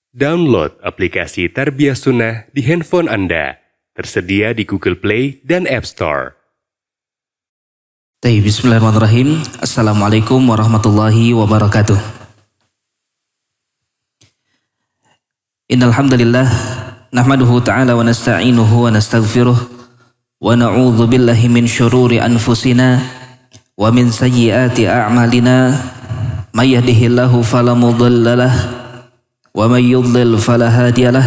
Download aplikasi Tarbiyah Sunnah di handphone Anda. Tersedia di Google Play dan App Store. Bismillahirrahmanirrahim. Assalamualaikum warahmatullahi wabarakatuh. Innal hamdalillah nahmaduhu ta'ala wa nasta'inuhu wa nastaghfiruh wa na'udzu billahi min syururi anfusina wa min sayyiati a'malina may yahdihillahu fala mudhillalah wa may yudlil fala hadiyalah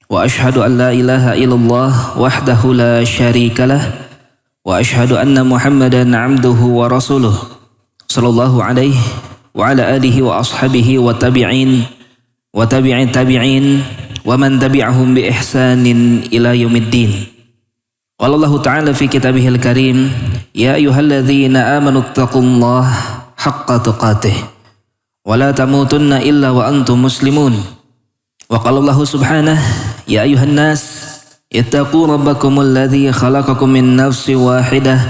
wa asyhadu an la ilaha illallah wahdahu la syarikalah wa asyhadu anna Muhammadan abduhu wa rasuluh sallallahu alaihi wa ala alihi wa ashabihi wa tabi'in wa tabi'in tabi'in wa man tabi'ahum bi ihsanin ila yaumiddin. Qala Allah ta'ala fi kitabihil karim, ya ayyuhalladzina amanu taqullaha haqqa tuqatih wa la tamutunna illa wa antum muslimun. Wa qala Allah subhanahu, ya ayyuhan nas ittaqu rabbakum alladhi khalaqakum min nafsin wahidah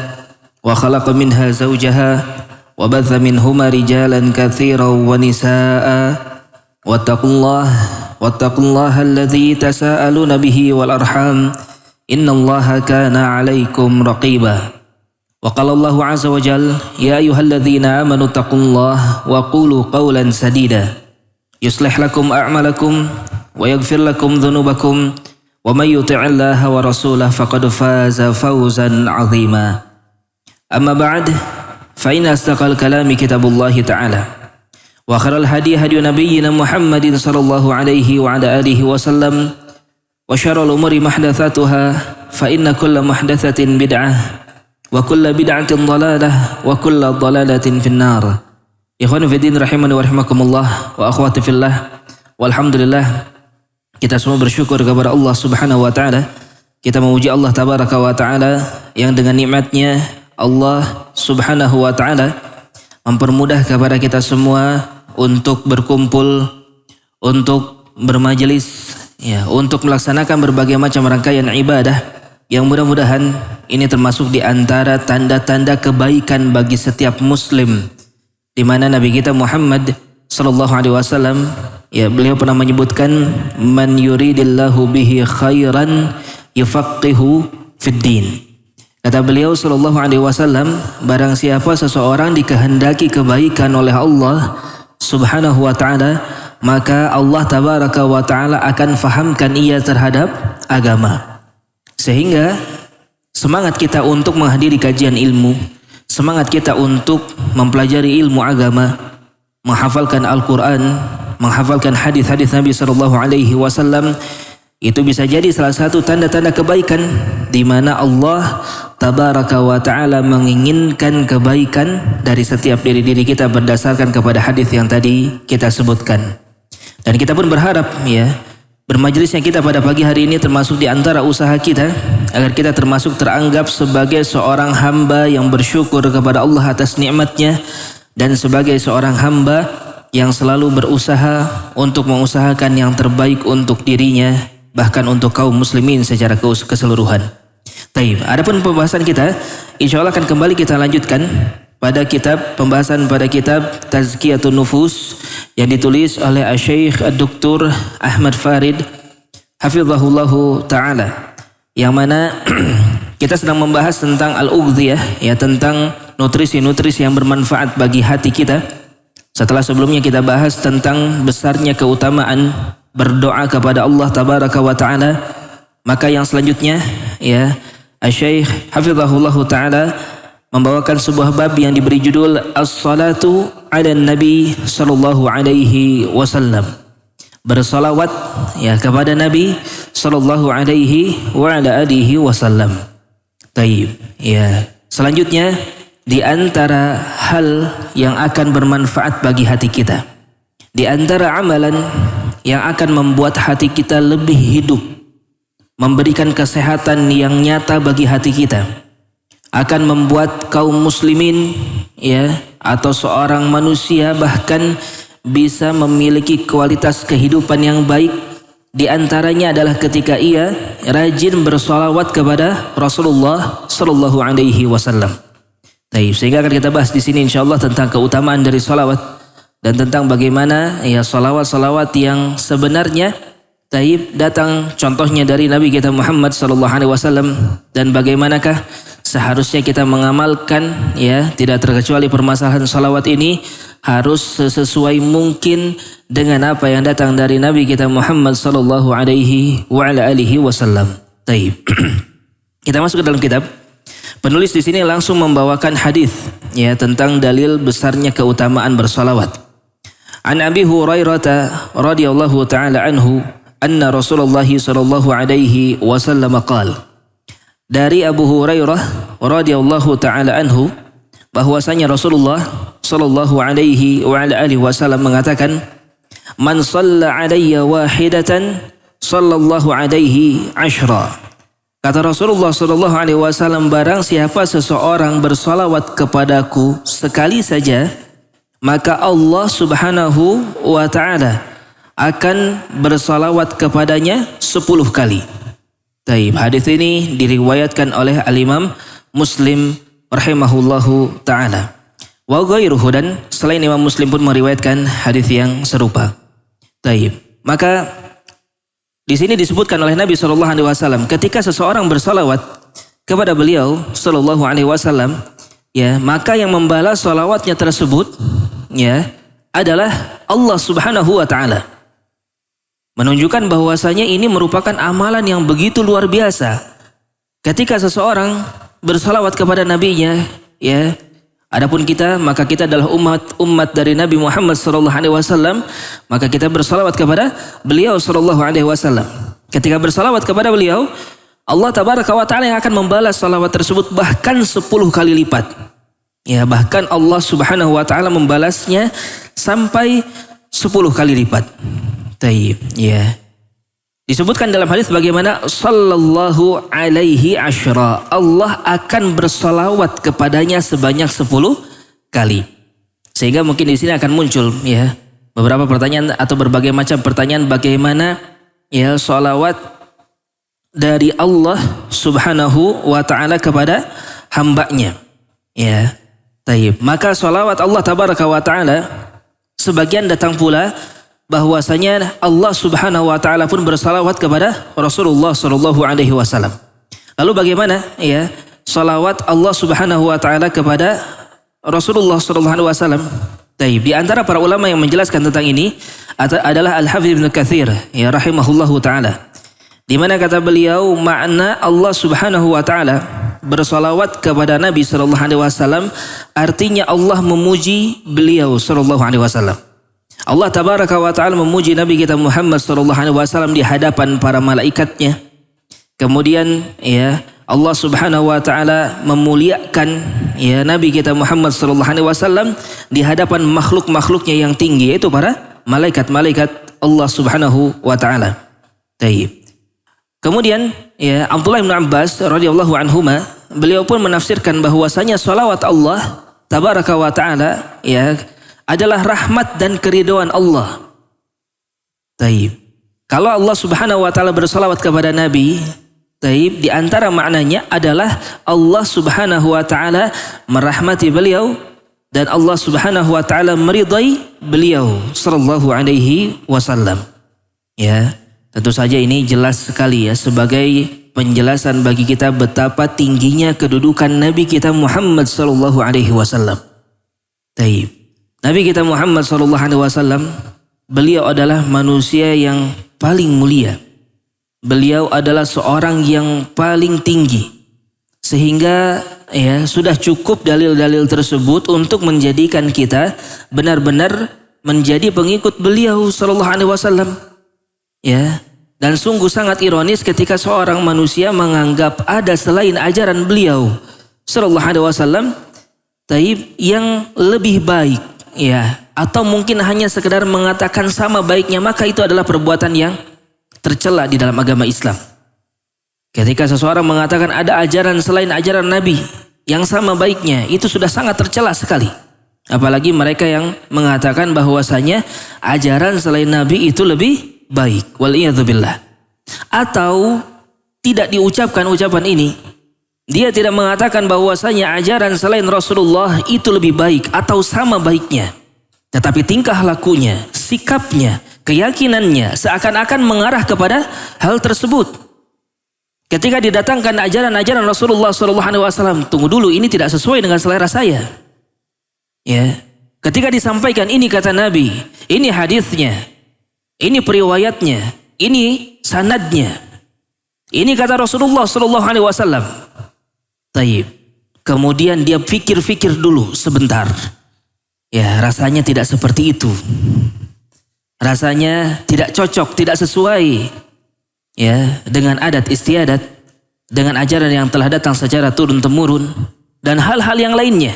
wa khalaqa minha zawjaha wa batha minhuma rijalan katsiran wa nisaa'a wattaqullaha alladhi tasaaluna bihi wal arham innallaha kana 'alaikum raqiba. Wa qala Allahu 'azza wa jalla, ya ayyuhalladzina amanu taqullaha wa qulu qawlan sadida yuslih lakum a'malakum wa yaghfir lakum dhunubakum wa may yuti'illaha wa rasulahu faqad faza fawzan 'azima. Amma ba'd, fa inna asdaqal kalami kitabullahi ta'ala wa khairal hadi hadi nabiyyina Muhammadin sallallahu alaihi wa ala alihi wasallam wa syarrul umuri muhdatsatuha fa inna kulla muhdatsatin bid'ah wa kulla bid'atin dhalalah wa kulla dhalalatin finnar. Ikhwani fiddin rahimani wa rahimakumullah wa akhwati fillah. Walhamdulillah, kita semua bersyukur kepada Allah Subhanahu wa taala. Kita memuji Allah tabaraka wa taala yang dengan nikmatnya Allah Subhanahu wa taala mempermudah kepada kita semua untuk berkumpul, untuk bermajelis, ya, untuk melaksanakan berbagai macam rangkaian ibadah yang mudah-mudahan ini termasuk di antara tanda-tanda kebaikan bagi setiap muslim, di mana Nabi kita Muhammad sallallahu alaihi wasallam, ya, beliau pernah menyebutkan man yuridillahu bihi khairan yufaqihu fid din. Kata beliau sallallahu alaihi wasallam, barang siapa seseorang dikehendaki kebaikan oleh Allah Subhanahu wa taala, maka Allah tabaraka wa taala akan fahamkan ia terhadap agama. Sehingga semangat kita untuk menghadiri kajian ilmu, semangat kita untuk mempelajari ilmu agama, menghafalkan Al-Quran, menghafalkan hadis-hadis Nabi SAW, itu bisa jadi salah satu tanda-tanda kebaikan di mana Allah tabaraka wa ta'ala menginginkan kebaikan dari setiap diri-diri kita berdasarkan kepada hadis yang tadi kita sebutkan. Dan kita pun berharap, ya, bermajelisnya kita pada pagi hari ini termasuk di antara usaha kita agar kita termasuk teranggap sebagai seorang hamba yang bersyukur kepada Allah atas nikmatnya dan sebagai seorang hamba yang selalu berusaha untuk mengusahakan yang terbaik untuk dirinya, bahkan untuk kaum muslimin secara keseluruhan. Taib, adapun pembahasan kita insya Allah akan kembali kita lanjutkan pada pembahasan pada kitab Tazkiyatun Nufus yang ditulis oleh Syekh Dr. Ahmad Farid hafizahullahu taala, yang mana kita sedang membahas tentang al-ughdhiyah, ya, tentang nutrisi-nutrisi yang bermanfaat bagi hati kita. Setelah sebelumnya kita bahas tentang besarnya keutamaan berdoa kepada Allah tabaraka wa taala, maka yang selanjutnya, ya, Syekh hafizahullahu taala membawakan sebuah bab yang diberi judul As-salatu ala Nabi sallallahu alaihi wasallam. Bersalawat, ya, kepada Nabi sallallahu alaihi wa ala alihi wasallam. Taib, ya. Selanjutnya di antara hal yang akan bermanfaat bagi hati kita, di antara amalan yang akan membuat hati kita lebih hidup, memberikan kesehatan yang nyata bagi hati kita, akan membuat kaum muslimin, ya, atau seorang manusia bahkan bisa memiliki kualitas kehidupan yang baik. Di antaranya adalah ketika ia rajin bersolawat kepada Rasulullah sallallahu alaihi wasallam. Sehingga akan kita bahas di sini insyaallah tentang keutamaan dari salawat. dan tentang bagaimana ya salawat-salawat yang sebenarnya datang contohnya dari Nabi kita Muhammad sallallahu alaihi wasallam, dan bagaimanakah seharusnya kita mengamalkan ya, tidak terkecuali permasalahan salawat ini harus sesuai mungkin dengan apa yang datang dari Nabi kita Muhammad sallallahu alaihi wasallam. Kita masuk ke dalam kitab. Penulis di sini langsung membawakan hadis ya tentang dalil besarnya keutamaan bersalawat. An Abi Hurairah radhiyallahu taala anhu anna Rasulullah sallallahu alaihi wasallam qala. Dari Abu Hurairah radhiyallahu taala anhu bahwasanya Rasulullah sallallahu alaihi wasallam mengatakan, "Man shalla alayya wahidatan sallallahu alaihi ashra." Kata Rasulullah sallallahu alaihi wasallam, barang siapa seseorang bersalawat kepadaku sekali saja, maka Allah Subhanahu wa taala akan bersalawat kepadanya 10 kali. Hadis ini diriwayatkan oleh Al-Imam Muslim rahimahullahu taala. Wa ghairuhu, dan selain Imam Muslim pun meriwayatkan hadis yang serupa. Maka di sini disebutkan oleh Nabi sallallahu alaihi wasallam ketika seseorang bersalawat kepada beliau sallallahu alaihi wasallam, ya, maka yang membalas salawatnya tersebut ya adalah Allah Subhanahu wa taala. Menunjukkan bahwasanya ini merupakan amalan yang begitu luar biasa. Ketika seseorang bersalawat kepada nabinya, ya, adapun kita, maka kita adalah umat dari Nabi Muhammad sallallahu alaihi wasallam, maka kita bersalawat kepada beliau sallallahu alaihi wasallam. Ketika bersalawat kepada beliau, Allah tabaraka wa taala yang akan membalas salawat tersebut bahkan 10 kali lipat. Ya, bahkan Allah Subhanahu wa taala membalasnya sampai 10 kali lipat. Ya. Disebutkan dalam hadis bagaimana sallallahu alaihi asyra, Allah akan bersalawat kepadanya sebanyak 10 kali. Sehingga mungkin di sini akan muncul ya beberapa pertanyaan atau berbagai macam pertanyaan bagaimana ya salawat dari Allah Subhanahu wa taala kepada hambanya. Ya. Maka salawat Allah tabaraka wa taala sebagian datang pula bahwasanya Allah Subhanahu wa taala pun bersalawat kepada Rasulullah sallallahu alaihi wasallam. Lalu bagaimana ya salawat Allah Subhanahu wa taala kepada Rasulullah sallallahu alaihi wasallam? Di antara para ulama yang menjelaskan tentang ini adalah Al-Hafidz Ibnu Katsir ya rahimahullahu taala. Di mana kata beliau makna Allah Subhanahu wa taala bersalawat kepada Nabi sallallahu alaihi wasallam artinya Allah memuji beliau sallallahu alaihi wasallam. Allah tabaraka wa ta'ala memuji Nabi kita Muhammad sallallahu alaihi wasallam di hadapan para malaikatnya. Kemudian ya Allah Subhanahu wa taala memuliakan ya Nabi kita Muhammad sallallahu alaihi wasallam di hadapan makhluk-makhluknya yang tinggi, yaitu para malaikat-malaikat Allah Subhanahu wa taala. Kemudian ya Abdullah bin Abbas radhiyallahu anhuma, beliau pun menafsirkan bahwasanya salawat Allah tabaraka wa taala ya adalah rahmat dan keridhaan Allah. Kalau Allah Subhanahu wa taala bersalawat kepada Nabi, di antara maknanya adalah Allah Subhanahu wa taala merahmati beliau dan Allah Subhanahu wa taala meridai beliau sallallahu alaihi wasallam. Ya, tentu saja ini jelas sekali ya sebagai penjelasan bagi kita betapa tingginya kedudukan Nabi kita Muhammad sallallahu alaihi wasallam. Nabi kita Muhammad sallallahu alaihi wasallam, beliau adalah manusia yang paling mulia. Beliau adalah seorang yang paling tinggi. Sehingga ya sudah cukup dalil-dalil tersebut untuk menjadikan kita benar-benar menjadi pengikut beliau sallallahu alaihi wasallam. Ya, dan sungguh sangat ironis ketika seorang manusia menganggap ada selain ajaran beliau sallallahu alaihi wasallam yang lebih baik. Ya, atau mungkin hanya sekedar mengatakan sama baiknya, maka itu adalah perbuatan yang tercela di dalam agama Islam. Ketika seseorang mengatakan ada ajaran selain ajaran Nabi yang sama baiknya, itu sudah sangat tercela sekali. Apalagi mereka yang mengatakan bahwasanya ajaran selain Nabi itu lebih baik. Waliyadzubillah. Atau tidak diucapkan ucapan ini. Dia tidak mengatakan bahwasanya ajaran selain Rasulullah itu lebih baik atau sama baiknya. Tetapi tingkah lakunya, sikapnya, keyakinannya seakan-akan mengarah kepada hal tersebut. Ketika didatangkan ajaran-ajaran Rasulullah SAW, tunggu dulu, ini tidak sesuai dengan selera saya. Ya, ketika disampaikan ini kata Nabi, ini hadisnya, ini periwayatnya, ini sanadnya, ini kata Rasulullah SAW. Taib. Kemudian dia pikir-pikir dulu sebentar. Ya, rasanya tidak seperti itu. Rasanya tidak cocok, tidak sesuai ya dengan adat istiadat, dengan ajaran yang telah datang secara turun-temurun dan hal-hal yang lainnya.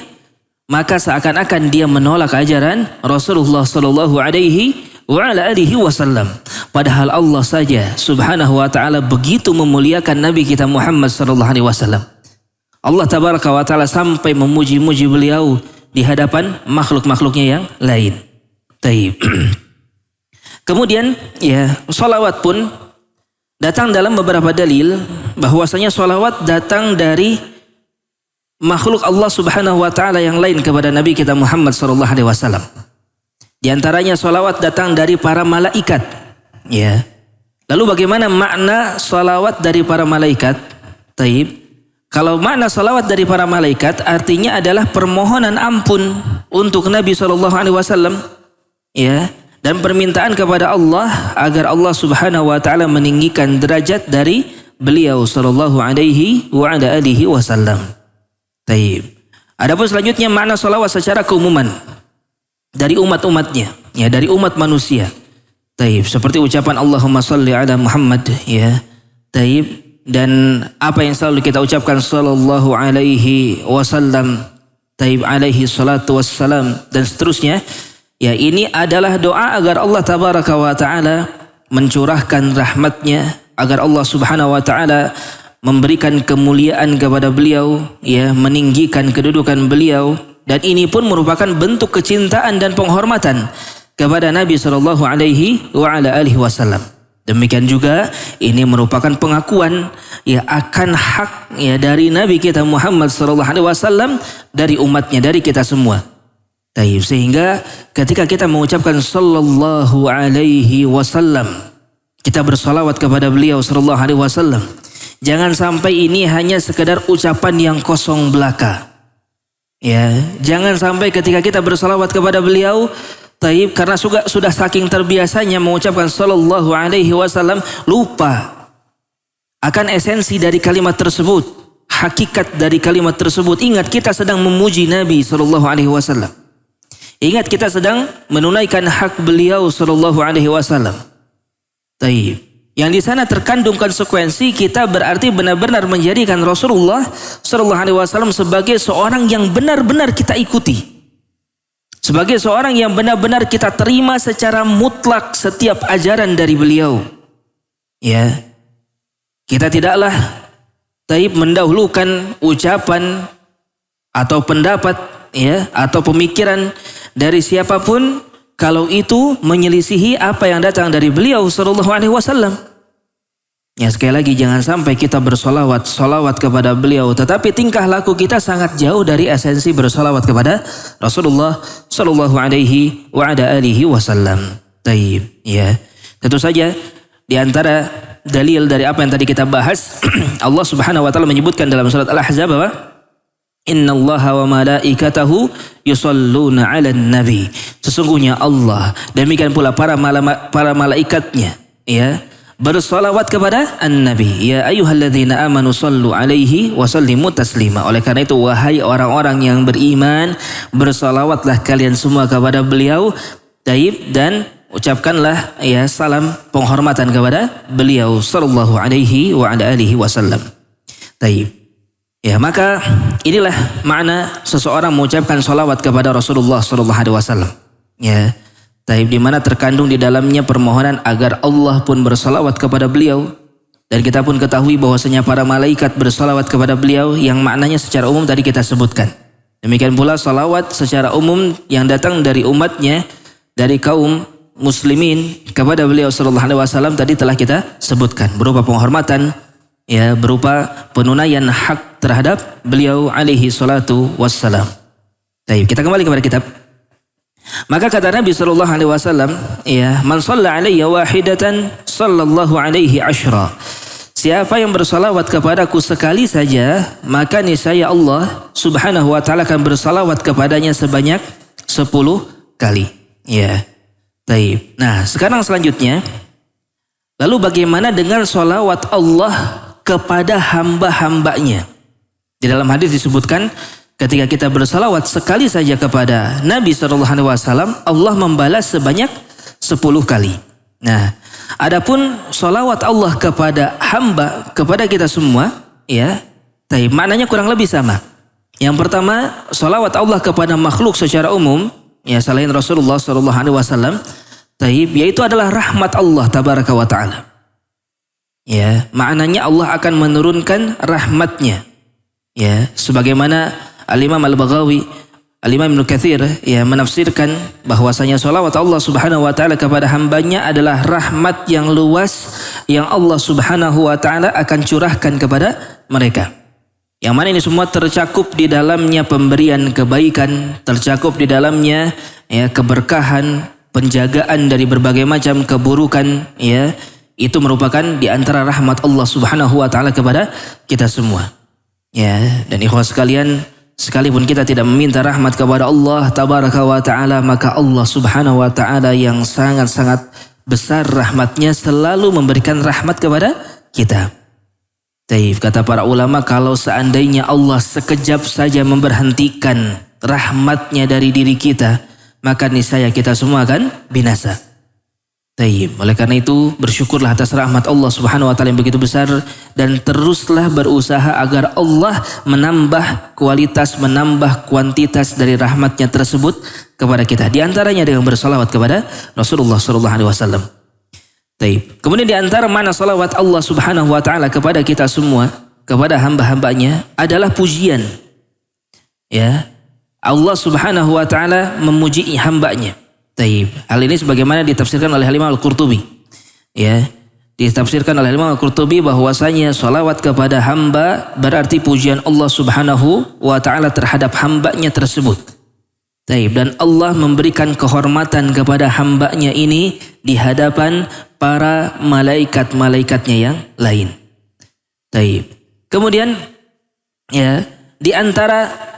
Maka seakan-akan dia menolak ajaran Rasulullah sallallahu alaihi wasallam. Padahal Allah saja subhanahu wa ta'ala begitu memuliakan Nabi kita Muhammad sallallahu alaihi wasallam. Allah tabaraka wa ta'ala sampai memuji-muji beliau di hadapan makhluk-makhluknya yang lain. Taib. Kemudian ya, sholawat pun datang dalam beberapa dalil bahwasanya sholawat datang dari makhluk Allah subhanahu wa ta'ala yang lain kepada Nabi kita Muhammad sallallahu alaihi wasallam. Di antaranya sholawat datang dari para malaikat. Ya. Lalu bagaimana makna sholawat dari para malaikat? Taib. Kalau makna salawat dari para malaikat artinya adalah permohonan ampun untuk Nabi SAW, ya, dan permintaan kepada Allah agar Allah Subhanahu wa taala meninggikan derajat dari beliau sallallahu alaihi wasallam. Taib. Adapun selanjutnya makna salawat secara keumuman dari umat-umatnya, ya, dari umat manusia. Taib. Seperti ucapan Allahumma salli ala Muhammad, ya. Taib. Dan apa yang selalu kita ucapkan sallallahu alaihi wasallam, taib alaihi salatu wassalam dan seterusnya, ya, ini adalah doa agar Allah tabaraka wa taala mencurahkan rahmatnya, agar Allah subhanahu wa taala memberikan kemuliaan kepada beliau, ya, meninggikan kedudukan beliau, dan ini pun merupakan bentuk kecintaan dan penghormatan kepada Nabi sallallahu alaihi wasallam. Demikian juga ini merupakan pengakuan ya akan hak ya dari Nabi kita Muhammad SAW dari umatnya, dari kita semua. Taib. Sehingga ketika kita mengucapkan sallallahu alaihi wasallam, kita bersalawat kepada beliau sallallahu alaihi wasallam. Jangan sampai ini hanya sekedar ucapan yang kosong belaka. Ya, jangan sampai ketika kita bersalawat kepada beliau, taib, karena sudah saking terbiasanya mengucapkan sallallahu alaihi wasallam, lupa akan esensi dari kalimat tersebut, hakikat dari kalimat tersebut. Ingat kita sedang memuji Nabi sallallahu alaihi wasallam. Ingat kita sedang menunaikan hak beliau sallallahu alaihi wasallam. Taib. Yang di sana terkandung konsekuensi, kita berarti benar-benar menjadikan Rasulullah sallallahu alaihi wasallam sebagai seorang yang benar-benar kita ikuti. Sebagai seorang yang benar-benar kita terima secara mutlak setiap ajaran dari beliau. Ya. Kita tidaklah taib mendahulukan ucapan atau pendapat, ya, atau pemikiran dari siapapun kalau itu menyelisihi apa yang datang dari beliau sallallahu alaihi wasallam. Ya, sekali lagi jangan sampai kita bersolawat kepada beliau, tetapi tingkah laku kita sangat jauh dari esensi bersolawat kepada Rasulullah sallallahu alaihi wasallam. Taib, ya. Tentu saja di antara dalil dari apa yang tadi kita bahas, Allah Subhanahu wa taala menyebutkan dalam surat Al-Ahzab bahwa innallaha wa malaikatahu yusalluna 'alan nabi. Sesungguhnya Allah, demikian pula para malaikatnya, ya, bersolawat kepada an-nabi. Ya ayyuhalladzina amanu sallu alaihi wa sallimu taslima. Oleh karena itu, wahai orang-orang yang beriman, bersolawatlah kalian semua kepada beliau, taib, dan ucapkanlah ya salam penghormatan kepada beliau sallallahu alaihi wasallam. Taib. Ya, maka inilah makna seseorang mengucapkan salawat kepada Rasulullah sallallahu alaihi wasallam. Ya. Taib, di mana terkandung di dalamnya permohonan agar Allah pun bersalawat kepada beliau, dan kita pun ketahui bahwasanya para malaikat bersalawat kepada beliau yang maknanya secara umum tadi kita sebutkan. Demikian pula salawat secara umum yang datang dari umatnya, dari kaum muslimin kepada beliau sallallahu alaihi wasallam tadi telah kita sebutkan, berupa penghormatan, ya, berupa penunaian hak terhadap beliau alaihi salatu wassalam. Taib, kita kembali kepada kitab. Maka kata Nabi sallallahu alaihi wasallam, ya, man shalla alayya wahidatan sallallahu alaihi asyra. Siapa yang bersalawat kepadaku sekali saja, maka niscaya Allah Subhanahu wa taala akan bersalawat kepadanya sebanyak 10 kali. Ya. Baik. Nah, sekarang selanjutnya, lalu bagaimana dengan salawat Allah kepada hamba-hambanya? Di dalam hadis disebutkan ketika kita bersalawat sekali saja kepada Nabi SAW, Allah membalas sebanyak 10 kali. Nah, adapun salawat Allah kepada hamba, kepada kita semua, ya, maknanya kurang lebih sama. Yang pertama, salawat Allah kepada makhluk secara umum, ya, selain Rasulullah SAW, yaitu adalah rahmat Allah tabaraka wa ta'ala. Ya, maknanya Allah akan menurunkan rahmatnya. Ya, sebagaimana Al-Imam Al-Baghawi, Al-Imam Ibnu Katsir, ya, menafsirkan bahwasanya salawat Allah Subhanahu wa taala kepada hambanya adalah rahmat yang luas yang Allah Subhanahu wa taala akan curahkan kepada mereka. Yang mana ini semua tercakup di dalamnya pemberian kebaikan, tercakup di dalamnya, ya, keberkahan, penjagaan dari berbagai macam keburukan, ya. Itu merupakan di antara rahmat Allah Subhanahu wa taala kepada kita semua. Ya, dan ikhwas sekalian, sekalipun kita tidak meminta rahmat kepada Allah tabaraka wa taala, maka Allah Subhanahu wa taala yang sangat-sangat besar rahmatnya selalu memberikan rahmat kepada kita. Kata para ulama, kalau seandainya Allah sekejap saja memberhentikan rahmatnya dari diri kita, maka niscaya kita semua akan binasa. Oleh karena itu, bersyukurlah atas rahmat Allah Subhanahu wa taala yang begitu besar, dan teruslah berusaha agar Allah menambah kualitas, menambah kuantitas dari rahmatnya tersebut kepada kita. Di antaranya dengan bersalawat kepada Rasulullah sallallahu alaihi wasallam. Kemudian di antara mana salawat Allah Subhanahu wa taala kepada kita semua, kepada hamba-hambanya, adalah pujian. Ya. Allah Subhanahu wa taala memuji hambanya. Hal ini sebagaimana ditafsirkan oleh Imam Al-Qurtubi. Ya, ditafsirkan oleh Imam Al-Qurtubi bahwasanya salawat kepada hamba berarti pujian Allah Subhanahu wa taala terhadap hambanya tersebut. Dan Allah memberikan kehormatan kepada hambanya ini di hadapan para malaikat-malaikatnya yang lain. Kemudian, ya, di antara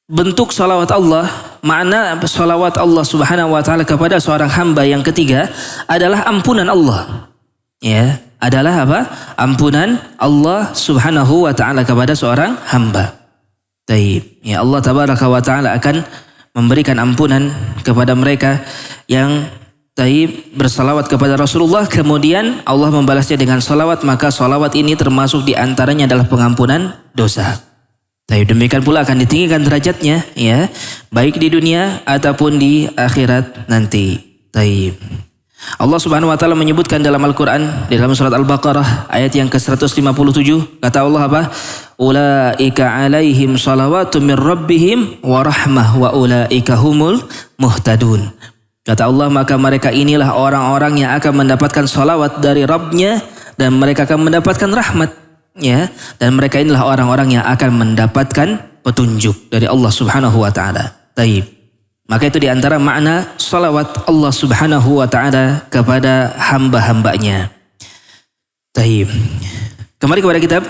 bentuk salawat Allah, makna salawat Allah Subhanahu wa taala kepada seorang hamba yang ketiga adalah ampunan Allah. Ya, adalah apa? Ampunan Allah Subhanahu wa taala kepada seorang hamba. Ya, Allah tabaraka wa taala akan memberikan ampunan kepada mereka yang bersalawat kepada Rasulullah, kemudian Allah membalasnya dengan salawat, maka salawat ini termasuk di antaranya adalah pengampunan dosa. Demikian pula akan ditinggikan derajatnya, ya, baik di dunia ataupun di akhirat nanti. Allah Subhanahu wa taala menyebutkan dalam Al-Qur'an, di dalam surat Al-Baqarah ayat yang ke-157, kata Allah apa? Ulaika alaihim salawatu mir rabbihim wa rahmah wa ulaika humul muhtadun. Kata Allah, maka mereka inilah orang-orang yang akan mendapatkan salawat dari Rabbnya dan mereka akan mendapatkan rahmat. Ya, dan mereka inilah orang-orang yang akan mendapatkan petunjuk dari Allah Subhanahu wa taala. Maka itu di antara makna salawat Allah Subhanahu wa taala kepada hamba-hambanya. Kembali kepada kitab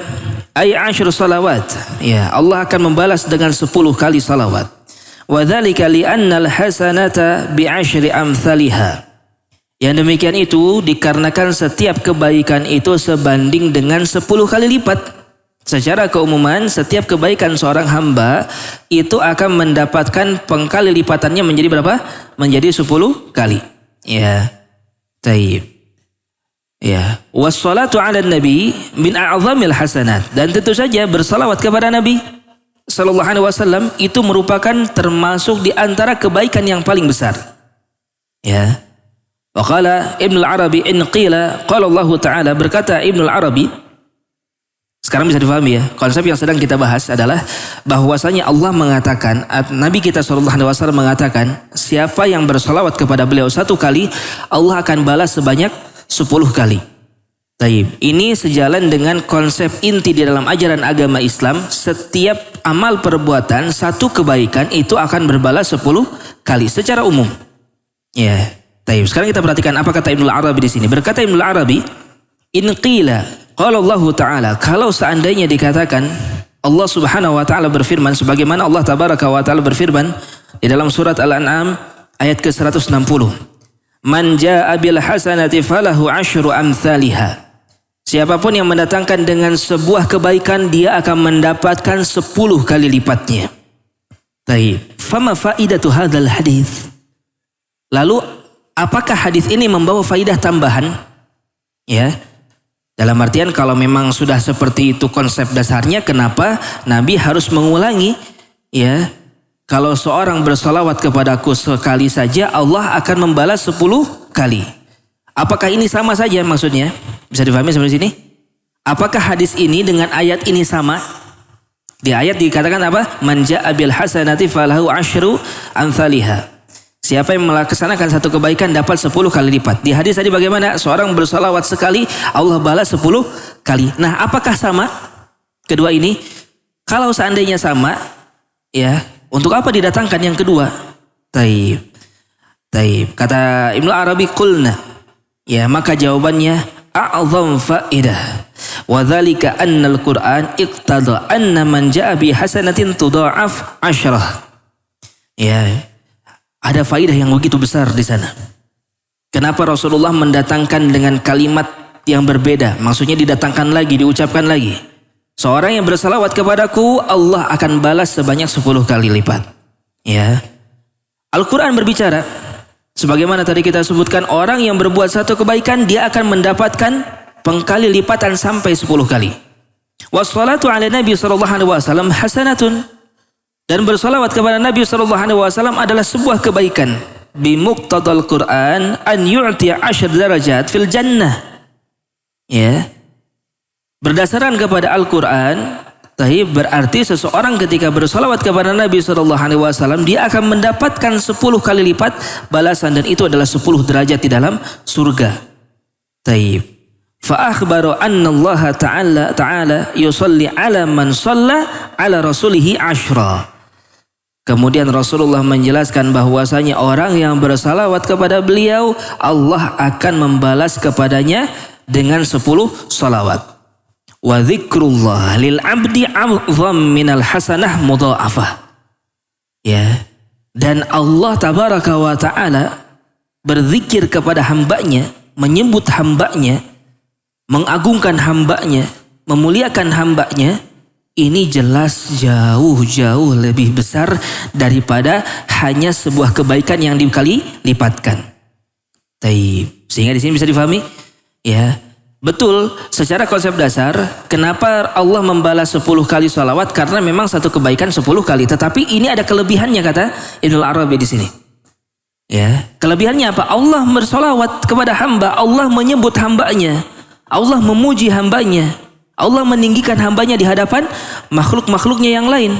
Asyru salawat. Ya, Allah akan membalas dengan 10 kali salawat. Wa dzalika li'annal hasanata bi'asyri amsalihha. Yang demikian itu dikarenakan setiap kebaikan itu sebanding dengan 10 kali lipat. Secara keumuman, setiap kebaikan seorang hamba itu akan mendapatkan pengkali lipatannya menjadi berapa? Menjadi 10 kali. Ya. Ya. Wassalatu 'ala nabi min a'zamil hasanat. Dan tentu saja bersalawat kepada Nabi sallallahu alaihi wasallam itu merupakan termasuk di antara kebaikan yang paling besar. Ya. Waqala Ibnu Al-Arabi in qila qala Allah Ta'ala, berkata Ibnu Al-Arabi, sekarang bisa difahami ya, konsep yang sedang kita bahas adalah bahwasanya Allah mengatakan, Nabi kita SAW mengatakan, siapa yang bersalawat kepada beliau 1 kali, Allah akan balas sebanyak 10 kali. Ini sejalan dengan konsep inti di dalam ajaran agama Islam, setiap amal perbuatan, 1 kebaikan itu akan berbalas 10 kali secara umum. Ya, baik. Sekarang kita perhatikan apa kata Ibnu Arabi di sini. Berkata Ibnu Arabi, in qila qala Allah Ta'ala, kalau seandainya dikatakan Allah Subhanahu wa taala berfirman sebagaimana Allah tabaraka wa taala berfirman di dalam surat Al-An'am ayat ke-160. Man jaa'a bil hasanati falahu asyru amsalihha. Siapapun yang mendatangkan dengan sebuah kebaikan, dia akan mendapatkan 10 kali lipatnya. Baik, fama faidatu hadzal hadis? Lalu apakah hadis ini membawa faidah tambahan? Ya. Dalam artian kalau memang sudah seperti itu konsep dasarnya, kenapa Nabi harus mengulangi? Ya. Kalau seorang bersalawat kepadaku sekali saja, Allah akan membalas 10 kali. Apakah ini sama saja maksudnya? Bisa difahami sampai sini? Apakah hadis ini dengan ayat ini sama? Di ayat dikatakan apa? Man jaa'a bil hasanati falahu asyru amsalihha. Siapa yang melaksanakan satu kebaikan dapat 10 kali lipat. Di hadis tadi bagaimana? Seorang bersalawat sekali, Allah balas 10 kali. Nah, apakah sama kedua ini? Kalau seandainya sama, ya, untuk apa didatangkan yang kedua? Taib. Kata Ibnu Arabi, qulna. Ya, maka jawabannya a'zam faidah. Wa dzalika annal Qur'an iqtada anna man jaa'a bi hasanatin tudha'af 'ashrah. Ya. Ada faidah yang begitu besar di sana. Kenapa Rasulullah mendatangkan dengan kalimat yang berbeda? Maksudnya didatangkan lagi, diucapkan lagi. Seorang yang bersalawat kepadaku, Allah akan balas sebanyak 10 kali lipat. Ya. Al-Quran berbicara, sebagaimana tadi kita sebutkan, orang yang berbuat satu kebaikan, dia akan mendapatkan pengkali lipatan sampai 10 kali. Wassalatu ala Nabi SAW hasanatun. Dan bersalawat kepada Nabi SAW adalah sebuah kebaikan. Bimuqtadal Quran an yu'tiya 10 darajat fil jannah. Ya. Berdasarkan kepada Al-Quran, berarti seseorang ketika bersalawat kepada Nabi SAW, dia akan mendapatkan 10 kali lipat balasan, dan itu adalah 10 derajat di dalam surga. Fa akhbaru anna Allah ta'ala yusalli ala man shalla ala rasulihi 10. Kemudian Rasulullah menjelaskan bahwasanya orang yang bersalawat kepada beliau, Allah akan membalas kepadanya dengan 10 salawat. Wa dzikrullah lil abdi a'zam minal hasanah mudha'afah. Ya. Dan Allah tabaraka wa ta'ala berzikir kepada hambanya, menyebut hambanya, mengagungkan hambanya, memuliakan hambanya, ini jelas jauh lebih besar daripada hanya sebuah kebaikan yang dikali lipatkan. Sehingga di sini bisa difahami, ya, betul secara konsep dasar kenapa Allah membalas 10 kali salawat, karena memang satu kebaikan 10 kali. Tetapi ini ada kelebihannya, kata Ibnu Arabi di sini. Ya, kelebihannya apa? Allah bersalawat kepada hamba, Allah menyebut hambanya, Allah memuji hambanya, Allah meninggikan hambanya di hadapan makhluk-makhluknya yang lain.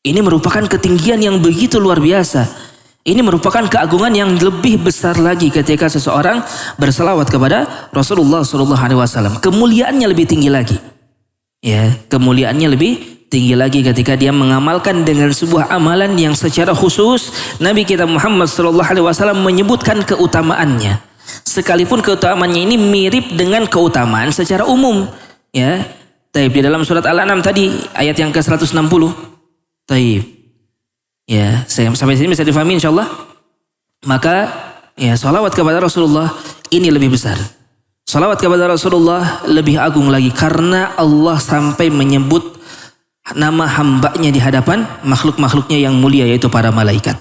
Ini merupakan ketinggian yang begitu luar biasa. Ini merupakan keagungan yang lebih besar lagi ketika seseorang bersalawat kepada Rasulullah SAW. Kemuliaannya lebih tinggi lagi. Ya, kemuliaannya lebih tinggi lagi ketika dia mengamalkan dengan sebuah amalan yang secara khusus Nabi kita Muhammad SAW menyebutkan keutamaannya. Sekalipun keutamaannya ini mirip dengan keutamaan secara umum, ya. Taib di dalam surat Al-An'am tadi ayat yang ke-160. Taib. Ya, sampai sini bisa difahami insyaallah. Maka ya, salawat kepada Rasulullah ini lebih besar. Salawat kepada Rasulullah lebih agung lagi karena Allah sampai menyebut nama hambanya di hadapan makhluk-makhluknya yang mulia, yaitu para malaikat.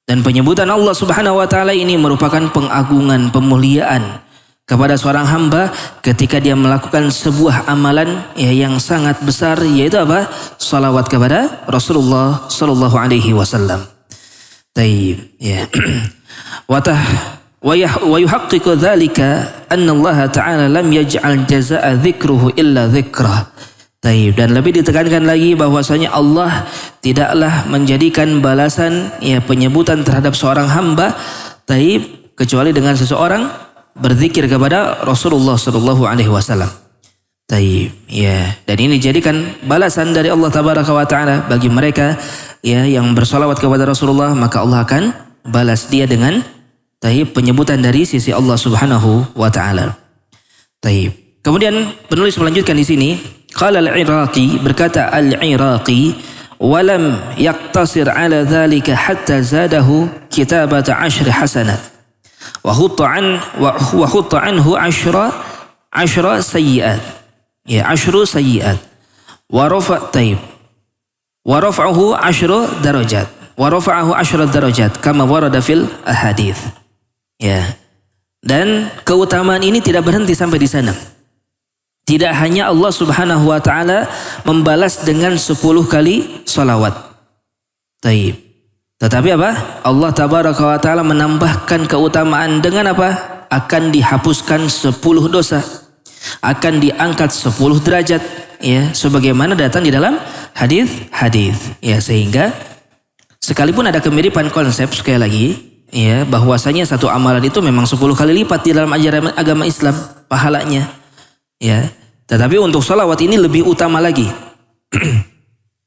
Dan penyebutan Allah Subhanahu wa taala ini merupakan pengagungan, pemuliaan kepada seorang hamba ketika dia melakukan sebuah amalan ya, yang sangat besar, yaitu apa? Salawat kepada Rasulullah sallallahu alaihi wasallam. Taib, ya. Wa yuhaqqiqu dzalika anna Allah ta'ala lam yaj'al jazaa'a dzikruhu illa dzikrah. Taib. Dan lebih ditekankan lagi bahwasanya Allah tidaklah menjadikan balasan ya penyebutan terhadap seorang hamba taib kecuali dengan seseorang berzikir kepada Rasulullah sallallahu alaihi wasallam. Taib. Ya, dan ini dijadikan balasan dari Allah tabaraka wa taala bagi mereka ya yang bersolawat kepada Rasulullah, maka Allah akan balas dia dengan penyebutan dari sisi Allah Subhanahu wa taala. Kemudian penulis melanjutkan di sini, qala al-Iraqi, berkata al-Iraqi, walam yaqtasir ala dhalika hatta zadahu kitabata 10 hasanat wa hutta anhu 10 sayyi'at, ya 10 sayyi'at wa rafa'ahu 10 darajat kama warada fil ahadits. Ya. Dan keutamaan ini tidak berhenti sampai di sana. Tidak hanya Allah Subhanahu wa taala membalas dengan 10 kali salawat. Tetapi apa? Allah Tabaraka wa taala menambahkan keutamaan dengan apa? Akan dihapuskan 10 dosa. Akan diangkat 10 derajat, ya, sebagaimana datang di dalam hadis. Ya, sehingga sekalipun ada kemiripan konsep, sekali lagi, ya, bahwasanya satu amalan itu memang 10 kali lipat di dalam ajaran agama Islam pahalanya. Ya, tetapi untuk salawat ini lebih utama lagi.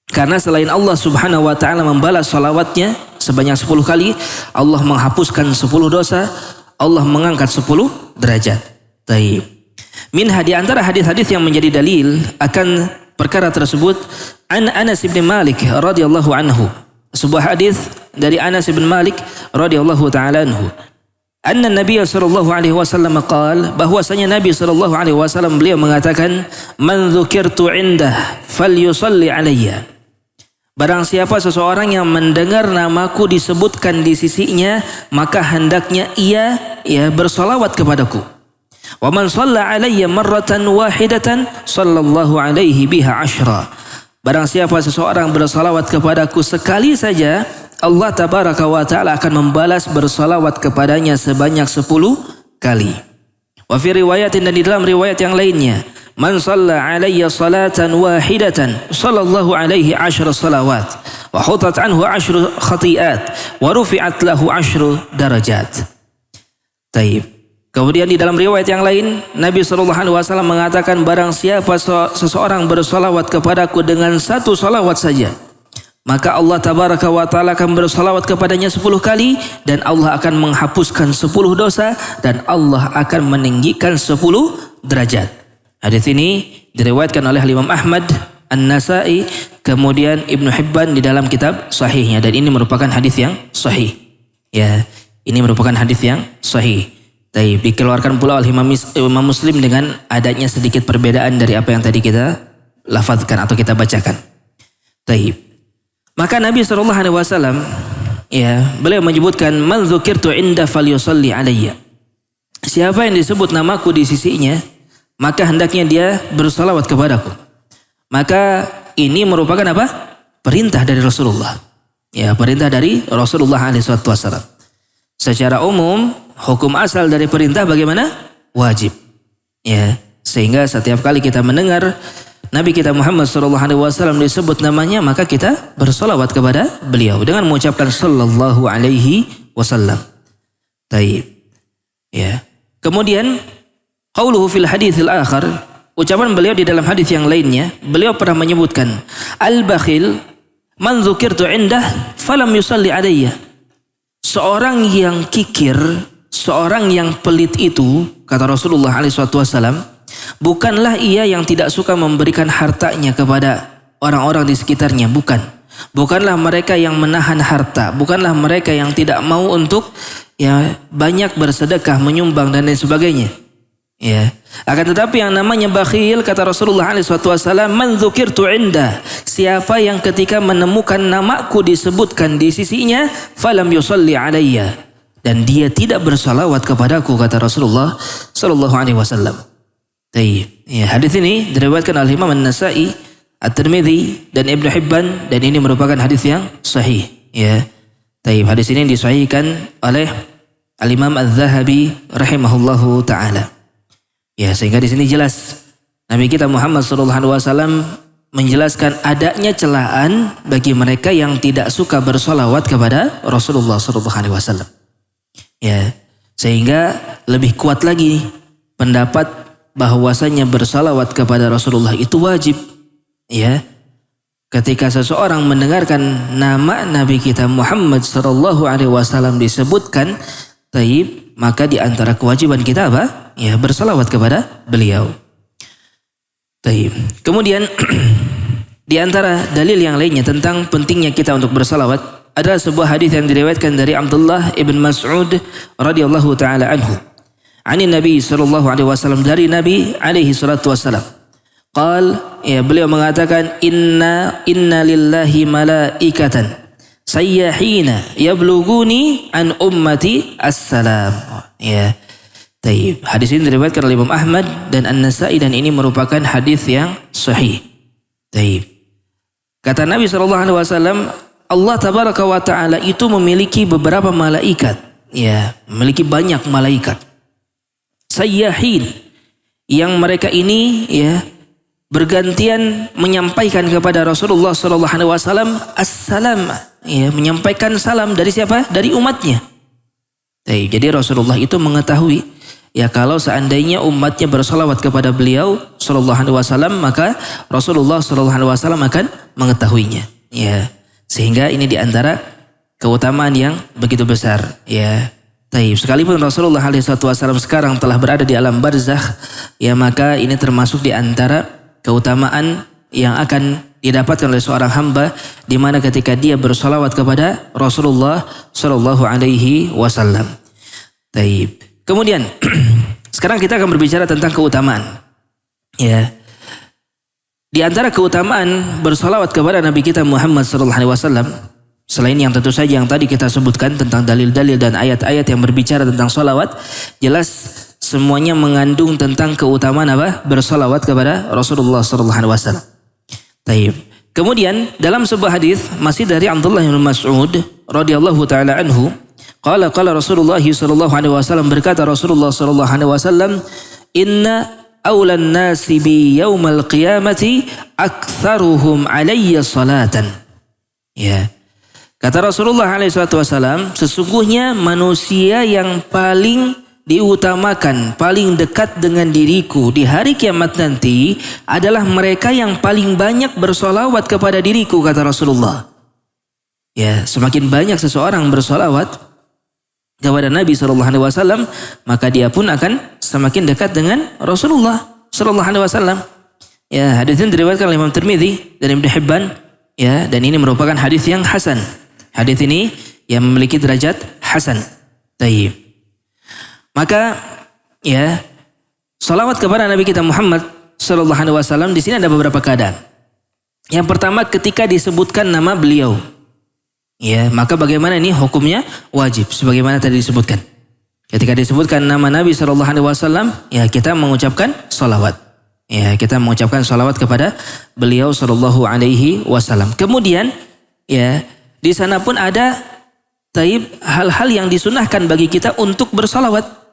Karena selain Allah Subhanahu wa taala membalas salawatnya sebanyak 10 kali, Allah menghapuskan 10 dosa, Allah mengangkat 10 derajat. Minha, di antara hadis-hadis yang menjadi dalil akan perkara tersebut, an Anas bin Malik radhiyallahu anhu. Sebuah hadis dari Anas bin Malik radhiyallahu taala anhu. Anna Nabi sallallahu alaihi wasallam qaal, bahwasanya Nabi sallallahu alaihi wasallam beliau mengatakan, man dzukirtu indah falyusalli alayya. Barang siapa seseorang yang mendengar namaku disebutkan di sisinya, maka hendaknya ia bersalawat kepadaku. Wa man shalla alayya marratan wahidatan sallallahu alaihi biha 10. Barang siapa seseorang bersalawat kepadaku sekali saja, Allah Tabaraka wa taala akan membalas bersalawat kepadanya sebanyak 10 kali. Wa fi riwayatin, dan di dalam riwayat yang lainnya, man shalla alayya salatan wahidatan sallallahu alaihi 10 salawat wa hutat anhu 10 khati'at wa rufi'at lahu 10 darajat. Kemudian di dalam riwayat yang lain, Nabi SAW mengatakan, barang siapa seseorang bersalawat kepadaku dengan 1 salawat saja, maka Allah Tabaraka wa taala akan bersalawat kepadanya 10 kali, dan Allah akan menghapuskan 10 dosa, dan Allah akan meninggikan 10 derajat. Hadis ini diriwayatkan oleh Imam Ahmad, An-Nasa'i, kemudian Ibnu Hibban di dalam kitab sahihnya, dan ini merupakan hadis yang sahih. Ya, ini merupakan hadis yang sahih. Dikeluarkan pula oleh Imam Muslim dengan adanya sedikit perbedaan dari apa yang tadi kita lafazkan atau kita bacakan. Maka Nabi SAW, ya, beliau menyebutkan, man dzukirtu inda falyusalli alayya. Siapa yang disebut namaku di sisinya, maka hendaknya dia bersalawat kepadaku. Maka ini merupakan apa? Perintah dari Rasulullah. Ya, perintah dari Rasulullah SAW. Secara umum, hukum asal dari perintah bagaimana? Wajib. Ya, sehingga setiap kali kita mendengar Nabi kita Muhammad SAW disebut namanya, maka kita bersolawat kepada beliau dengan mengucapkan sallallahu alaihi wasallam. Ya. Kemudian qauluhu fil haditsil akhar, ucapan beliau di dalam hadis yang lainnya, beliau pernah menyebutkan, al-bakhil man dzukirtu indah falam yusalli alayya. Seorang yang kikir, seorang yang pelit itu, kata Rasulullah SAW, bukanlah ia yang tidak suka memberikan hartanya kepada orang-orang di sekitarnya, bukan. Bukanlah mereka yang menahan harta, bukanlah mereka yang tidak mau untuk banyak bersedekah, menyumbang dan lain sebagainya. Ya. Akan tetapi yang namanya bakhil, kata Rasulullah SAW, man dzukirtu indah, siapa yang ketika menemukan namaku disebutkan di sisinya, falam yusalli alayya, dan dia tidak bersalawat kepadaku, kata Rasulullah SAW. Ya, hadis ini diriwayatkan oleh Imam An-Nasa'i, At-Tirmidzi, dan Ibnu Hibban, dan ini merupakan hadis yang sahih. Ya. Hadis ini disahihkan oleh Al-Imam Az-Zahabi rahimahullahu taala. Ya, sehingga di sini jelas Nabi kita Muhammad SAW menjelaskan adanya celaan bagi mereka yang tidak suka bersolawat kepada Rasulullah SAW. Ya, sehingga lebih kuat lagi pendapat bahwasanya bersolawat kepada Rasulullah itu wajib. Ya, ketika seseorang mendengarkan nama Nabi kita Muhammad sallallahu alaihi wasallam disebutkan, maka di antara kewajiban kita apa? Ya, bersalawat kepada beliau. Kemudian di antara dalil yang lainnya tentang pentingnya kita untuk bersalawat adalah sebuah hadis yang diriwayatkan dari Abdullah ibn Mas'ud radhiyallahu taala anhu. Ani Nabi sallallahu alaihi wasallam, dari Nabi alaihi salatu wasallam. Beliau mengatakan inna lillahi malaikatan sayyahina yablughuni an ummati assalam. Hadis ini diriwayatkan oleh Imam Ahmad dan An-Nasa'i dan ini merupakan hadis yang sahih. Kata Nabi SAW, Allah tabaraka wa ta'ala itu memiliki beberapa malaikat. Memiliki banyak malaikat. Sayyahin, yang mereka ini bergantian menyampaikan kepada Rasulullah SAW assalam, menyampaikan salam dari siapa? Dari umatnya. Jadi Rasulullah itu mengetahui kalau seandainya umatnya bersalawat kepada beliau SAW, maka Rasulullah SAW akan mengetahuinya. Sehingga ini diantara keutamaan yang begitu besar. Sekalipun Rasulullah SAW sekarang telah berada di alam barzakh, maka ini termasuk diantara keutamaan yang akan didapatkan oleh seorang hamba di mana ketika dia bersalawat kepada Rasulullah sallallahu alaihi wasallam. Kemudian sekarang kita akan berbicara tentang keutamaan. Di antara keutamaan bersalawat kepada Nabi kita Muhammad sallallahu alaihi wasallam, selain yang tentu saja yang tadi kita sebutkan tentang dalil-dalil dan ayat-ayat yang berbicara tentang salawat, jelas semuanya mengandung tentang keutamaan apa? Bersalawat kepada Rasulullah sallallahu alaihi wasallam. Kemudian dalam sebuah hadis masih dari Abdullah bin Mas'ud radhiyallahu taala anhu, qala Rasulullah sallallahu alaihi wasallam, berkata Rasulullah sallallahu alaihi wasallam, inna awlan nasi bi yaumal qiyamati aktsaruhum alayya salatan. Kata Rasulullah alaihi wasallam, sesungguhnya manusia yang paling diutamakan, paling dekat dengan diriku di hari kiamat nanti adalah mereka yang paling banyak bersolawat kepada diriku, kata Rasulullah. Semakin banyak seseorang bersolawat kepada Nabi SAW, maka dia pun akan semakin dekat dengan Rasulullah SAW. Hadis ini diriwayatkan oleh Imam Tirmidzi dan Ibnu Hibban, dan ini merupakan hadis yang hasan. Hadis ini yang memiliki derajat hasan. Maka salawat kepada Nabi kita Muhammad sallallahu alaihi wasallam di sini ada beberapa keadaan. Yang pertama, ketika disebutkan nama beliau, maka bagaimana ini hukumnya? Wajib, sebagaimana tadi disebutkan. Ketika disebutkan nama Nabi sallallahu alaihi wasallam, kita mengucapkan salawat. Kita mengucapkan salawat kepada beliau sallallahu alaihi wasallam. Kemudian di sana pun ada hal-hal yang disunahkan bagi kita untuk bersalawat.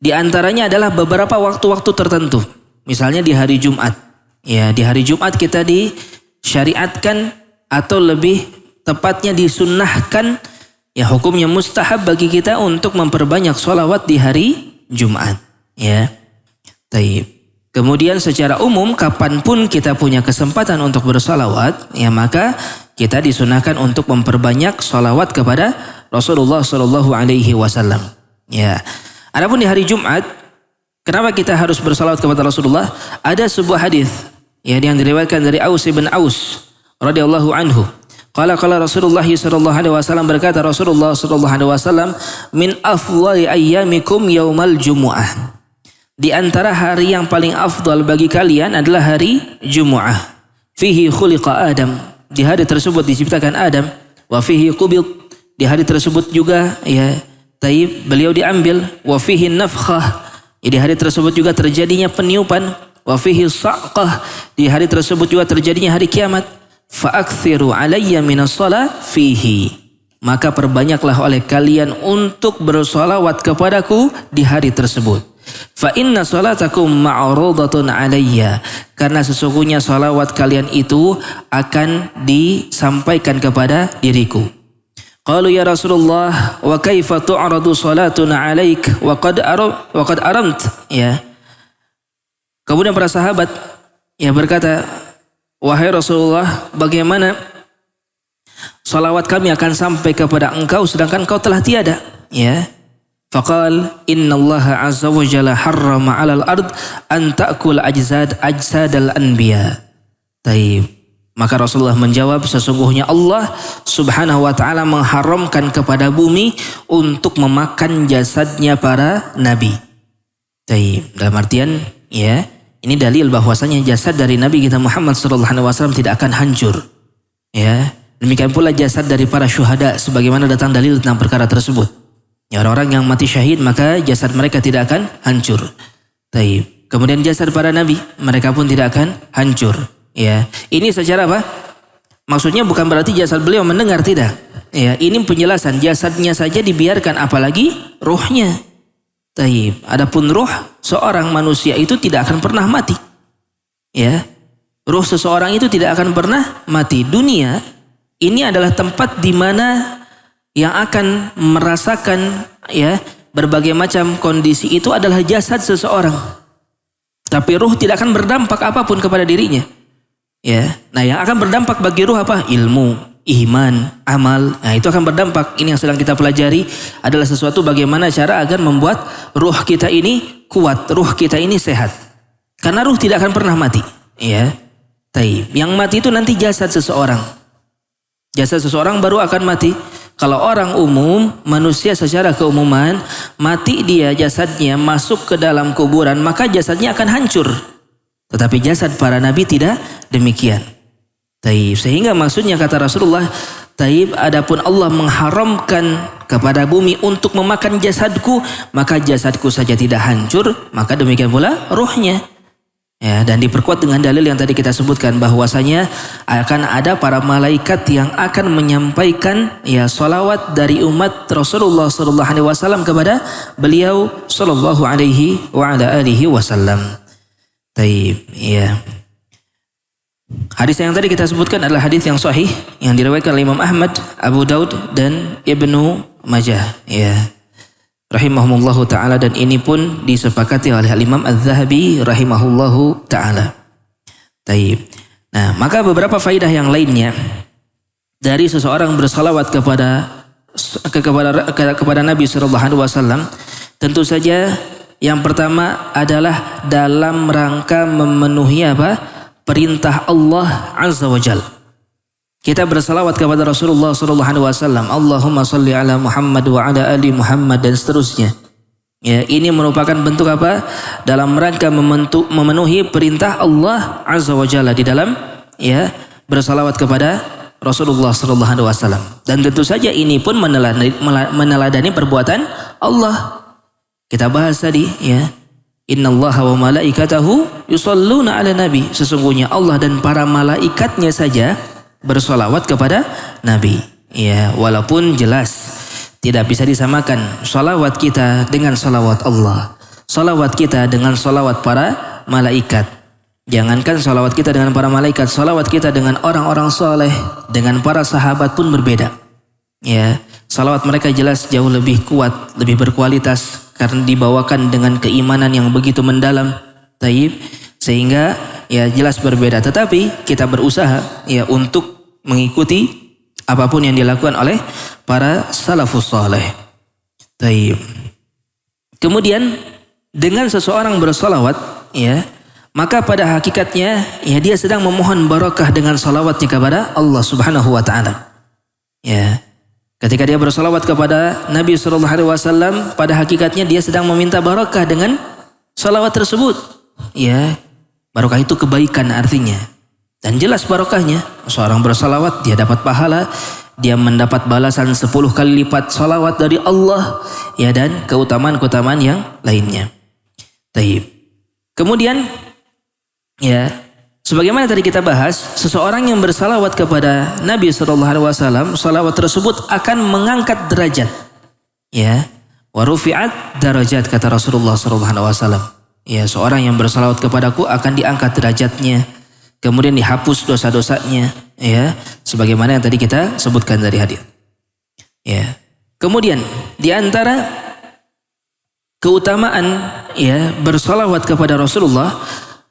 Di antaranya adalah beberapa waktu-waktu tertentu. Misalnya di hari Jumat. Di hari Jumat kita disyariatkan atau lebih tepatnya disunnahkan, hukumnya mustahab bagi kita untuk memperbanyak sholawat di hari Jumat. Kemudian secara umum kapanpun kita punya kesempatan untuk bersalawat, maka kita disunahkan untuk memperbanyak sholawat kepada Rasulullah Sallallahu Alaihi Wasallam. Adapun di hari Jumat, kenapa kita harus bersalawat kepada Rasulullah? Ada sebuah hadis yang diriwayatkan dari Aus bin Aus radhiyallahu anhu. Qala Rasulullah sallallahu alaihi wasallam, berkata Rasulullah sallallahu alaihi wasallam, min afdhali ayyamikum yaumal jumu'ah. Di antara hari yang paling afdal bagi kalian adalah hari Jumu'ah. Fihi khuliqa Adam. Di hari tersebut diciptakan Adam. Wa fihi qubid. Di hari tersebut juga beliau diambil. Wa fihi nafkhah. Di hari tersebut juga terjadinya peniupan. Wa fihi sa'qah. Di hari tersebut juga terjadinya hari kiamat. Fa'akthiru alayya minas shalah fihi. Maka perbanyaklah oleh kalian untuk bersolawat kepadaku di hari tersebut. Fa inna salatakum ma'rudatun alayya, karena sesungguhnya salawat kalian itu akan disampaikan kepada diriku. Qalu ya Rasulullah wa kaifa tu'radu salatuna alaik wa qad aramt. Kemudian para sahabat ya berkata, wahai Rasulullah, bagaimana salawat kami akan sampai kepada engkau sedangkan kau telah tiada? Ya. Faqal innallaha azza wa jalla harrama 'alal ard an ta'kul ajsadal anbiya. Taib. Maka Rasulullah menjawab, sesungguhnya Allah subhanahu wa ta'ala mengharamkan kepada bumi untuk memakan jasadnya para nabi. Taib. Dalam artian, ya, ini dalil bahwasanya jasad dari Nabi kita Muhammad SAW tidak akan hancur. Ya, demikian pula jasad dari para syuhada, sebagaimana datang dalil tentang perkara tersebut. Ya, orang-orang yang mati syahid maka jasad mereka tidak akan hancur. Taib. Kemudian jasad para nabi, mereka pun tidak akan hancur. Ya, ini secara apa? Maksudnya bukan berarti jasad beliau mendengar, tidak. Ya, ini penjelasan, jasadnya saja dibiarkan, apalagi ruhnya. Taib. Adapun ruh seorang manusia itu tidak akan pernah mati. Ya, ruh seseorang itu tidak akan pernah mati. Dunia ini adalah tempat di mana yang akan merasakan, ya, berbagai macam kondisi itu adalah jasad seseorang. Tapi ruh tidak akan berdampak apapun kepada dirinya. Ya, nah yang akan berdampak bagi ruh apa? Ilmu, iman, amal. Nah itu akan berdampak. Ini yang sedang kita pelajari adalah sesuatu bagaimana cara agar membuat ruh kita ini kuat, ruh kita ini sehat. Karena ruh tidak akan pernah mati. Ya, taib. Yang mati itu nanti jasad seseorang. Jasad seseorang baru akan mati. Kalau orang umum, manusia secara keumuman, mati dia jasadnya masuk ke dalam kuburan, maka jasadnya akan hancur. Tetapi jasad para nabi tidak demikian. Taib. Sehingga maksudnya kata Rasulullah, taib, adapun Allah mengharamkan kepada bumi untuk memakan jasadku, maka jasadku saja tidak hancur, maka demikian pula ruhnya. Ya, dan diperkuat dengan dalil yang tadi kita sebutkan bahwasanya akan ada para malaikat yang akan menyampaikan, ya, salawat dari umat Rasulullah sallallahu alaihi wasallam kepada beliau sallallahu alaihi wa ala alihi wasallam. Taib, ya. Hadis yang tadi kita sebutkan adalah hadis yang sahih yang diriwayatkan oleh Imam Ahmad, Abu Daud dan Ibnu Majah, ya. Rahimahumullahu ta'ala, dan ini pun disepakati oleh Imam Az-Zahabi rahimahullahu ta'ala. Taib. Nah, maka beberapa faidah yang lainnya dari seseorang bersalawat kepada Nabi sallallahu alaihi wasallam, tentu saja yang pertama adalah dalam rangka memenuhi apa? Perintah Allah Azza wa Jalla. Kita bersalawat kepada Rasulullah sallallahu alaihi wasallam, Allahumma shalli ala Muhammad wa ala ali Muhammad, dan seterusnya. Ya, ini merupakan bentuk apa? Dalam rangka memenuhi perintah Allah Azza wa Jalla di dalam, ya, bersalawat kepada Rasulullah sallallahu alaihi wasallam. Dan tentu saja ini pun meneladani perbuatan Allah. Kita bahas tadi, ya. Innallaha wa malaikatahu yusholluna ala nabi. Sesungguhnya Allah dan para malaikatnya saja bersolawat kepada Nabi. Ya, walaupun jelas tidak bisa disamakan solawat kita dengan solawat Allah, solawat kita dengan solawat para malaikat. Jangankan solawat kita dengan para malaikat, solawat kita dengan orang-orang soleh, dengan para sahabat pun berbeda. Ya, salawat mereka jelas jauh lebih kuat, lebih berkualitas karena dibawakan dengan keimanan yang begitu mendalam. Taib. Sehingga ya jelas berbeda. Tetapi kita berusaha, ya, untuk mengikuti apapun yang dilakukan oleh para salafus saleh. Taib. Kemudian dengan seseorang bersalawat, ya, maka pada hakikatnya, ya, dia sedang memohon barakah dengan salawatnya kepada Allah Subhanahu wa taala. Ya. Ketika dia bersalawat kepada Nabi sallallahu alaihi wasallam, pada hakikatnya dia sedang meminta barakah dengan salawat tersebut. Ya, barakah itu kebaikan artinya. Dan jelas barakahnya, seorang bersalawat dia dapat pahala, dia mendapat balasan 10 kali lipat salawat dari Allah, ya, dan keutamaan-keutamaan yang lainnya. Taib. Kemudian, ya, sebagaimana tadi kita bahas, seseorang yang bersalawat kepada Nabi sallallahu alaihi wasallam, salawat tersebut akan mengangkat derajat. Ya, wa rufi'at darajat, kata Rasulullah sallallahu alaihi wasallam. Ya, seorang yang bersalawat kepadaku akan diangkat derajatnya, kemudian dihapus dosa-dosanya, ya, sebagaimana yang tadi kita sebutkan dari hadis. Ya. Kemudian di antara keutamaan, ya, bersalawat kepada Rasulullah,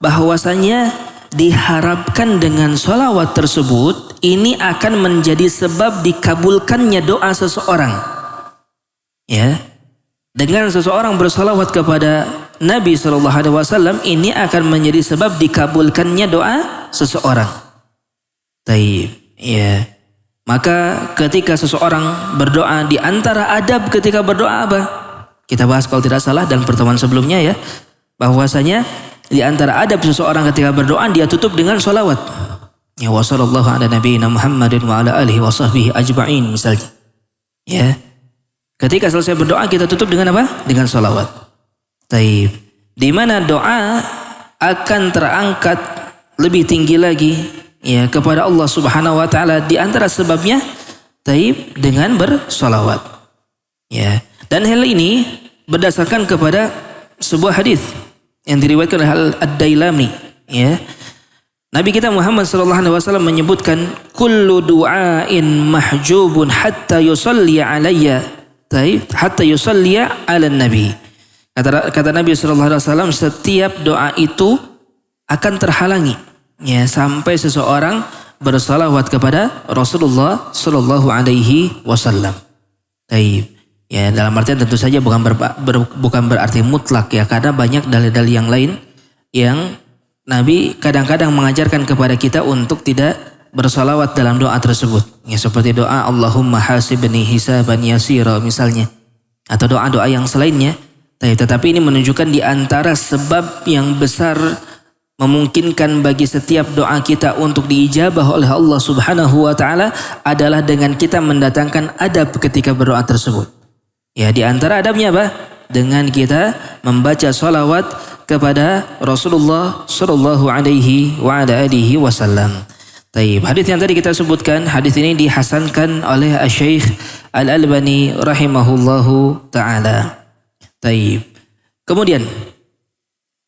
bahwasanya diharapkan dengan sholawat tersebut ini akan menjadi sebab dikabulkannya doa seseorang. Ya, dengan seseorang bersalawat kepada Nabi SAW ini akan menjadi sebab dikabulkannya doa seseorang. Taib. Ya. Maka ketika seseorang berdoa, di antara adab ketika berdoa apa? Kita bahas kalau tidak salah dalam pertemuan sebelumnya ya, bahwasanya di antara adab seseorang ketika berdoa dia tutup dengan sholawat. Ya, wa sallallahu ala nabiyina Muhammadin wa ala alihi wa sahbihi ajma'in misalnya. Ya. Ketika selesai berdoa kita tutup dengan apa? Dengan sholawat. Taib. Di mana doa akan terangkat lebih tinggi lagi ya kepada Allah Subhanahu wa taala, di antara sebabnya taib dengan bersolawat. Ya. Dan hal ini berdasarkan kepada sebuah hadis yang diriwayatkan oleh Ad-Dailami, ya. Nabi kita Muhammad sallallahu alaihi wasallam menyebutkan kullu du'ain mahjubun hatta yusalli alayya, hatta yusalli ala nabi. Kata Nabi sallallahu alaihi wasallam, setiap doa itu akan terhalangi ya sampai seseorang bersalawat kepada Rasulullah sallallahu alaihi wasallam. Taib. Ya, dalam artian tentu saja bukan berarti mutlak ya, karena banyak dalil-dalil yang lain yang Nabi kadang-kadang mengajarkan kepada kita untuk tidak bersalawat dalam doa tersebut. Ya, seperti doa Allahumma hasibni hisaban yasira misalnya, atau doa-doa yang selainnya. Tetapi ini menunjukkan di antara sebab yang besar memungkinkan bagi setiap doa kita untuk diijabah oleh Allah Subhanahu wa taala adalah dengan kita mendatangkan adab ketika berdoa tersebut. Ya, di antara adabnya apa? Dengan kita membaca salawat kepada Rasulullah sallallahu alaihi wa ala alihi wasallam. Taib. Hadis yang tadi kita sebutkan, hadis ini dihasankan oleh Syekh Al-Albani rahimahullahu taala. Taib. Kemudian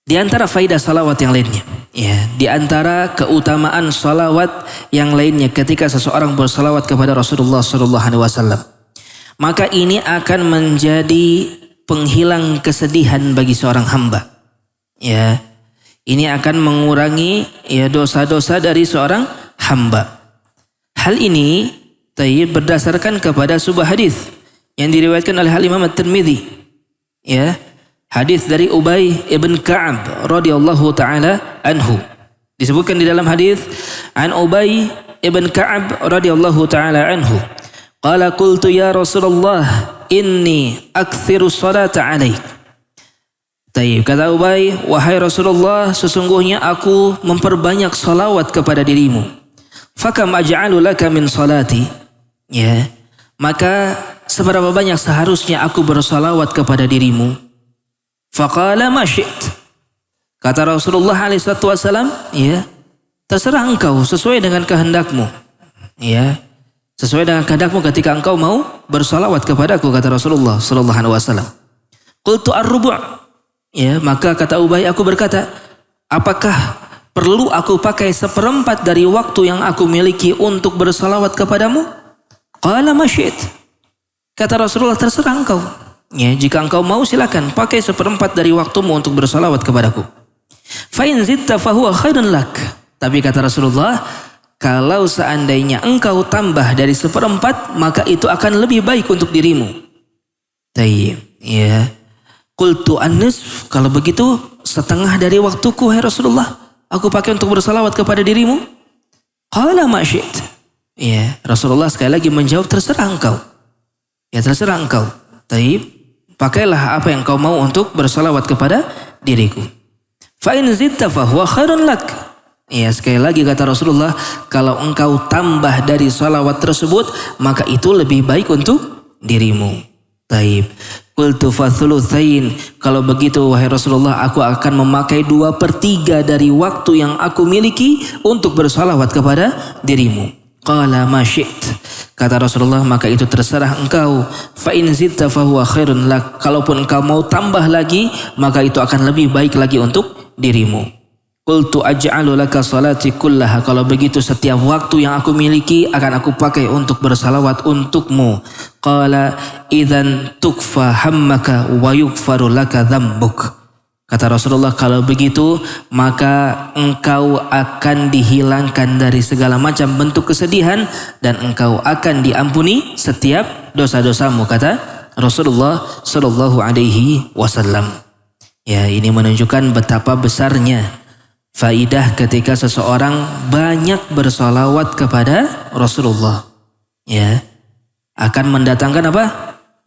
di antara faidah salawat yang lainnya, ya, di antara keutamaan salawat yang lainnya ketika seseorang bersalawat kepada Rasulullah sallallahu alaihi wasallam, maka ini akan menjadi penghilang kesedihan bagi seorang hamba. Ya, ini akan mengurangi ya dosa-dosa dari seorang hamba. Hal ini berdasarkan kepada sebuah hadis yang diriwayatkan oleh Imam At-Tirmidzi. Ya, hadis dari Ubay ibn Ka'ab radhiyallahu taala anhu. Disebutkan di dalam hadis, an Ubay ibn Ka'ab radhiyallahu taala anhu. Qala qultu ya Rasulullah inni aktsiru salata alaik. Taib. Kata Ubay, wahai Rasulullah, sesungguhnya aku memperbanyak salawat kepada dirimu. Fakam aj'alu laka min salati. Ya. Maka seberapa banyak seharusnya aku bersalawat kepada dirimu? Faqala ma syi't. Kata Rasulullah alaihi wasallam, ya, terserah engkau sesuai dengan kehendakmu. Ya. Sesuai dengan kehendakmu ketika engkau mau bersalawat kepadaku, kata Rasulullah sallallahu alaihi wasallam. Qultu ar-rubu'. Ya, maka kata Ubay, aku berkata, apakah perlu aku pakai 1/4 dari waktu yang aku miliki untuk bersalawat kepadamu? Qala ma syi't. Kata Rasulullah, terserah engkau. Ya, jika engkau mau silakan pakai 1/4 dari waktumu untuk bersalawat kepadaku. Fa in zidta fa huwa khairun lak. Tapi kata Rasulullah, kalau seandainya engkau tambah dari 1/4, maka itu akan lebih baik untuk dirimu. Tayyib. Ya. Qultu an-nisf. Kalau begitu setengah dari waktuku, hai Rasulullah, aku pakai untuk bersalawat kepada dirimu. Qala ma syi't. Ya, Rasulullah sekali lagi menjawab, terserah engkau. Ya, terserah engkau. Tayyib. Pakailah apa yang kau mau untuk bersalawat kepada diriku. Fa in zidta fa huwa khairun lak. Ya, sekali lagi kata Rasulullah, kalau engkau tambah dari salawat tersebut, maka itu lebih baik untuk dirimu. Taib. Qultu fa thulutsain. Kalau begitu wahai Rasulullah, aku akan memakai 2/3 dari waktu yang aku miliki untuk bersalawat kepada dirimu. Qala ma syi't. Kata Rasulullah, maka itu terserah engkau. Fa in zidta fa huwa khairun lak. Kalaupun engkau mau tambah lagi, maka itu akan lebih baik lagi untuk dirimu. Qultu aj'alu laka salati kullaha. Kalau begitu setiap waktu yang aku miliki akan aku pakai untuk bersalawat untukmu. Qala idzan tukfa hammaka wa yughfaru laka dzambuk. Kata Rasulullah, kalau begitu maka engkau akan dihilangkan dari segala macam bentuk kesedihan dan engkau akan diampuni setiap dosa-dosamu, kata Rasulullah Shallallahu Alaihi Wasallam. Ya, ini menunjukkan betapa besarnya faidah ketika seseorang banyak bersolawat kepada Rasulullah. Ya, akan mendatangkan apa?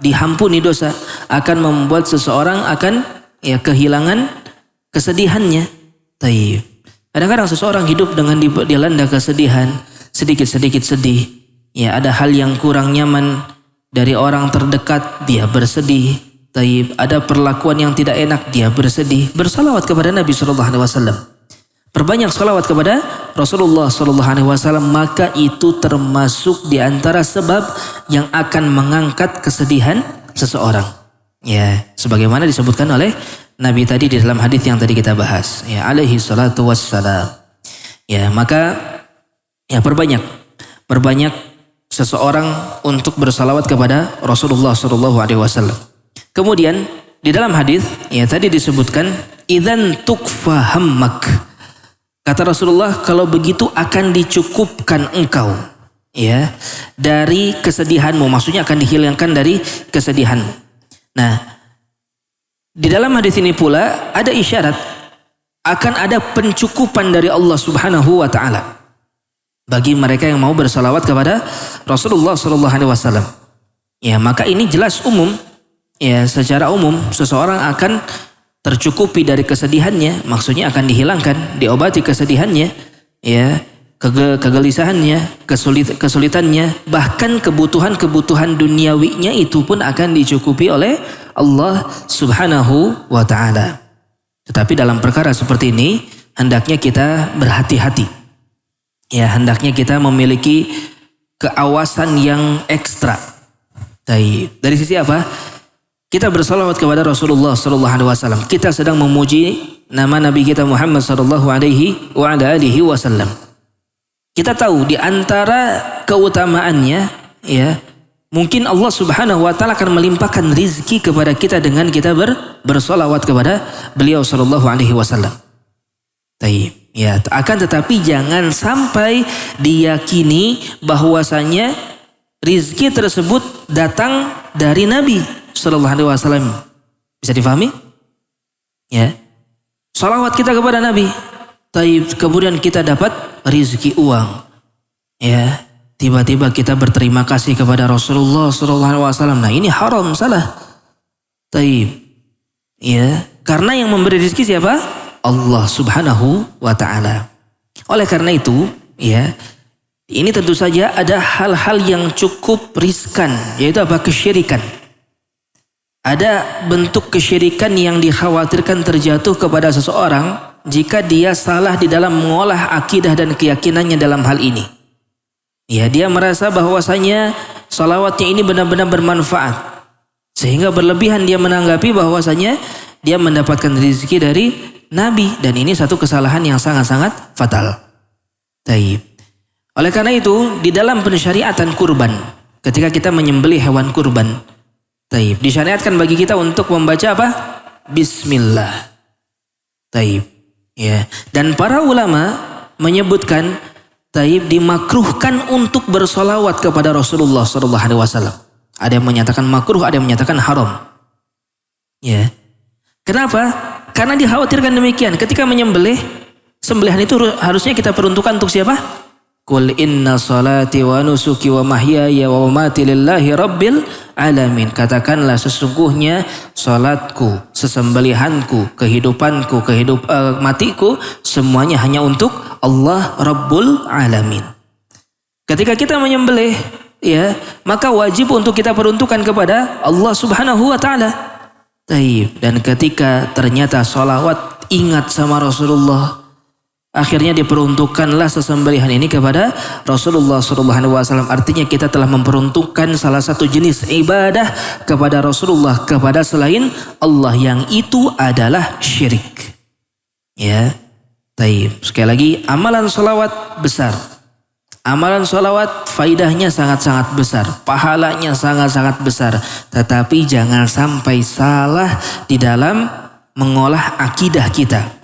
Diampuni dosa, akan membuat seseorang akan kehilangan kesedihannya. Taib. Kadang-kadang seseorang hidup dengan dilanda kesedihan, sedikit-sedikit sedih. Ya, ada hal yang kurang nyaman dari orang terdekat, dia bersedih. Taib. Ada perlakuan yang tidak enak, dia bersedih. Bersalawat kepada Nabi SAW. Perbanyak salawat kepada Rasulullah SAW, maka itu termasuk di antara sebab yang akan mengangkat kesedihan seseorang. Ya, sebagaimana disebutkan oleh Nabi tadi di dalam hadis yang tadi kita bahas. Ya, alaihi salatu wassalam. Ya, maka perbanyak seseorang untuk bersalawat kepada Rasulullah SAW. Kemudian di dalam hadis tadi disebutkan idzan tukfa hammak. Kata Rasulullah, kalau begitu akan dicukupkan engkau dari kesedihanmu, maksudnya akan dihilangkan dari kesedihanmu. Nah, di dalam hadis ini pula ada isyarat akan ada pencukupan dari Allah Subhanahu wa taala bagi mereka yang mau bersalawat kepada Rasulullah sallallahu alaihi wasallam. Ya, maka ini jelas umum. Ya, secara umum seseorang akan tercukupi dari kesedihannya, maksudnya akan dihilangkan, diobati kesedihannya, ya, kegelisahannya, kesulitannya, bahkan kebutuhan-kebutuhan duniawinya itu pun akan dicukupi oleh Allah Subhanahu wa taala. Tetapi dalam perkara seperti ini hendaknya kita berhati-hati. Ya, hendaknya kita memiliki keawasan yang ekstra. Dari sisi apa? Kita bersalawat kepada Rasulullah sallallahu alaihi wasallam. Kita sedang memuji nama Nabi kita Muhammad sallallahu alaihi wasallam. Kita tahu di antara keutamaannya, ya, mungkin Allah Subhanahu wa taala akan melimpahkan rizki kepada kita dengan kita bersolawat kepada beliau sallallahu alaihi wasallam. Ya, akan tetapi jangan sampai diyakini bahwasanya rizki tersebut datang dari Nabi sallallahu alaihi wasallam. Bisa difahami? Ya. Salawat kita kepada Nabi, kemudian kita dapat rizki uang, ya, tiba-tiba kita berterima kasih kepada Rasulullah SAW. Nah, ini haram, salah. Ya, karena yang memberi rizki siapa? Allah Subhanahu wa taala. Oleh karena itu, ya, ini tentu saja ada hal-hal yang cukup riskan, yaitu apa? Kesyirikan. Ada bentuk kesyirikan yang dikhawatirkan terjatuh kepada seseorang jika dia salah di dalam mengolah akidah dan keyakinannya dalam hal ini. Ya, dia merasa bahwasanya salawatnya ini benar-benar bermanfaat, sehingga berlebihan dia menanggapi bahwasanya dia mendapatkan rezeki dari Nabi, dan ini satu kesalahan yang sangat-sangat fatal. Oleh karena itu di dalam pensyariatan kurban, ketika kita menyembelih hewan kurban, disyariatkan bagi kita untuk membaca apa? Bismillah. Ya, dan para ulama menyebutkan dimakruhkan untuk bersolawat kepada Rasulullah SAW. Ada yang menyatakan makruh, ada yang menyatakan haram. Ya, kenapa? Karena dikhawatirkan demikian. Ketika menyembelih, sembelihan itu harusnya kita peruntukkan untuk siapa? Qul inna salati wa nusuki wa mahyaya wa mamati lillahi rabbil alamin. Katakanlah, sesungguhnya salatku, sesembelihanku, kehidupanku, matiku, semuanya hanya untuk Allah Rabbul Alamin. Ketika kita menyembelih, ya, maka wajib untuk kita peruntukkan kepada Allah Subhanahu wa taala. Dan ketika ternyata salawat ingat sama Rasulullah, akhirnya diperuntukkanlah sesembelihan ini kepada Rasulullah SAW. Artinya kita telah memperuntukkan salah satu jenis ibadah kepada Rasulullah, kepada selain Allah, yang itu adalah syirik. Ya, sekali lagi, amalan salawat besar. Amalan salawat faidahnya sangat-sangat besar, pahalanya sangat-sangat besar. Tetapi jangan sampai salah di dalam mengolah akidah kita.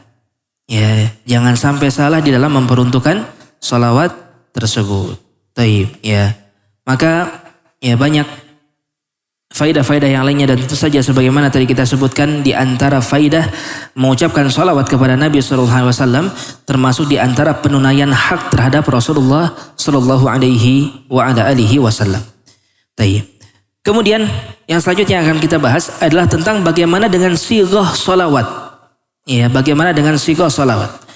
Ya, jangan sampai salah di dalam memperuntukkan sholawat tersebut. Taib, ya. Maka ya banyak faidah-faidah yang lainnya, dan tentu saja sebagaimana tadi kita sebutkan, di antara faidah mengucapkan sholawat kepada Nabi SAW termasuk di antara penunaian hak terhadap Rasulullah SAW. Taib. Kemudian yang selanjutnya yang akan kita bahas adalah tentang bagaimana dengan sighah sholawat. Ya, bagaimana dengan sighah sholawat.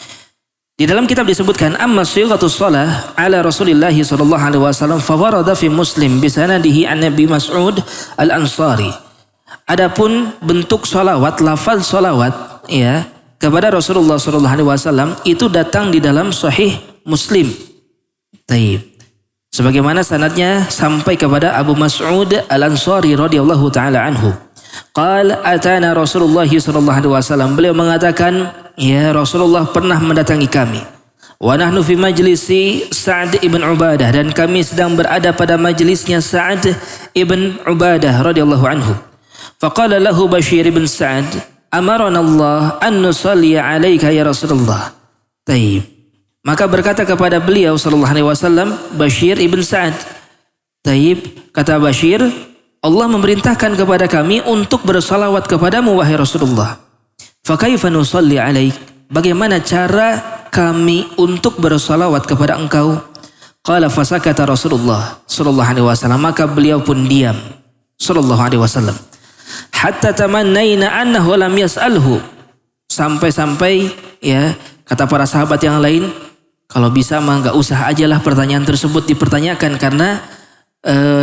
Di dalam kitab disebutkan amma sighatus shalah ala Rasulillah sallallahu alaihi wasallam fa warada fi Muslim bi sanadihi an Nabi Mas'ud Al-Ansari. Adapun bentuk sholawat, lafaz sholawat ya kepada Rasulullah sallallahu alaihi wasallam itu datang di dalam Sahih Muslim. Taib. Sebagaimana sanadnya sampai kepada Abu Mas'ud Al-Ansari radhiyallahu taala anhu. Qal atana Rasulullah sallallahu alaihi wasallam, beliau mengatakan, ya Rasulullah pernah mendatangi kami. Wa nahnu fi majlisi Sa'd ibn Ubadah, dan kami sedang berada pada majlisnya Sa'd ibn Ubadah radhiyallahu anhu. Faqala lahu Bashir ibn Sa'd, amarana Allah an nusalli alaika ya Rasulullah. Taib. Maka berkata kepada beliau sallallahu alaihi wasallam Bashir ibn Sa'd. Taib, kata Bashir, Allah memerintahkan kepada kami untuk bersalawat kepadamu wahai Rasulullah. Fa kaifa nusalli alaik? Bagaimana cara kami untuk bersalawat kepada engkau? Qala fasakata Rasulullah sallallahu alaihi wasallam, maka beliau pun diam sallallahu alaihi wasallam. Hatta tamannaina annahu lam yas'alhu. Sampai-sampai ya kata para sahabat yang lain, kalau bisa mah enggak usah ajalah pertanyaan tersebut dipertanyakan, karena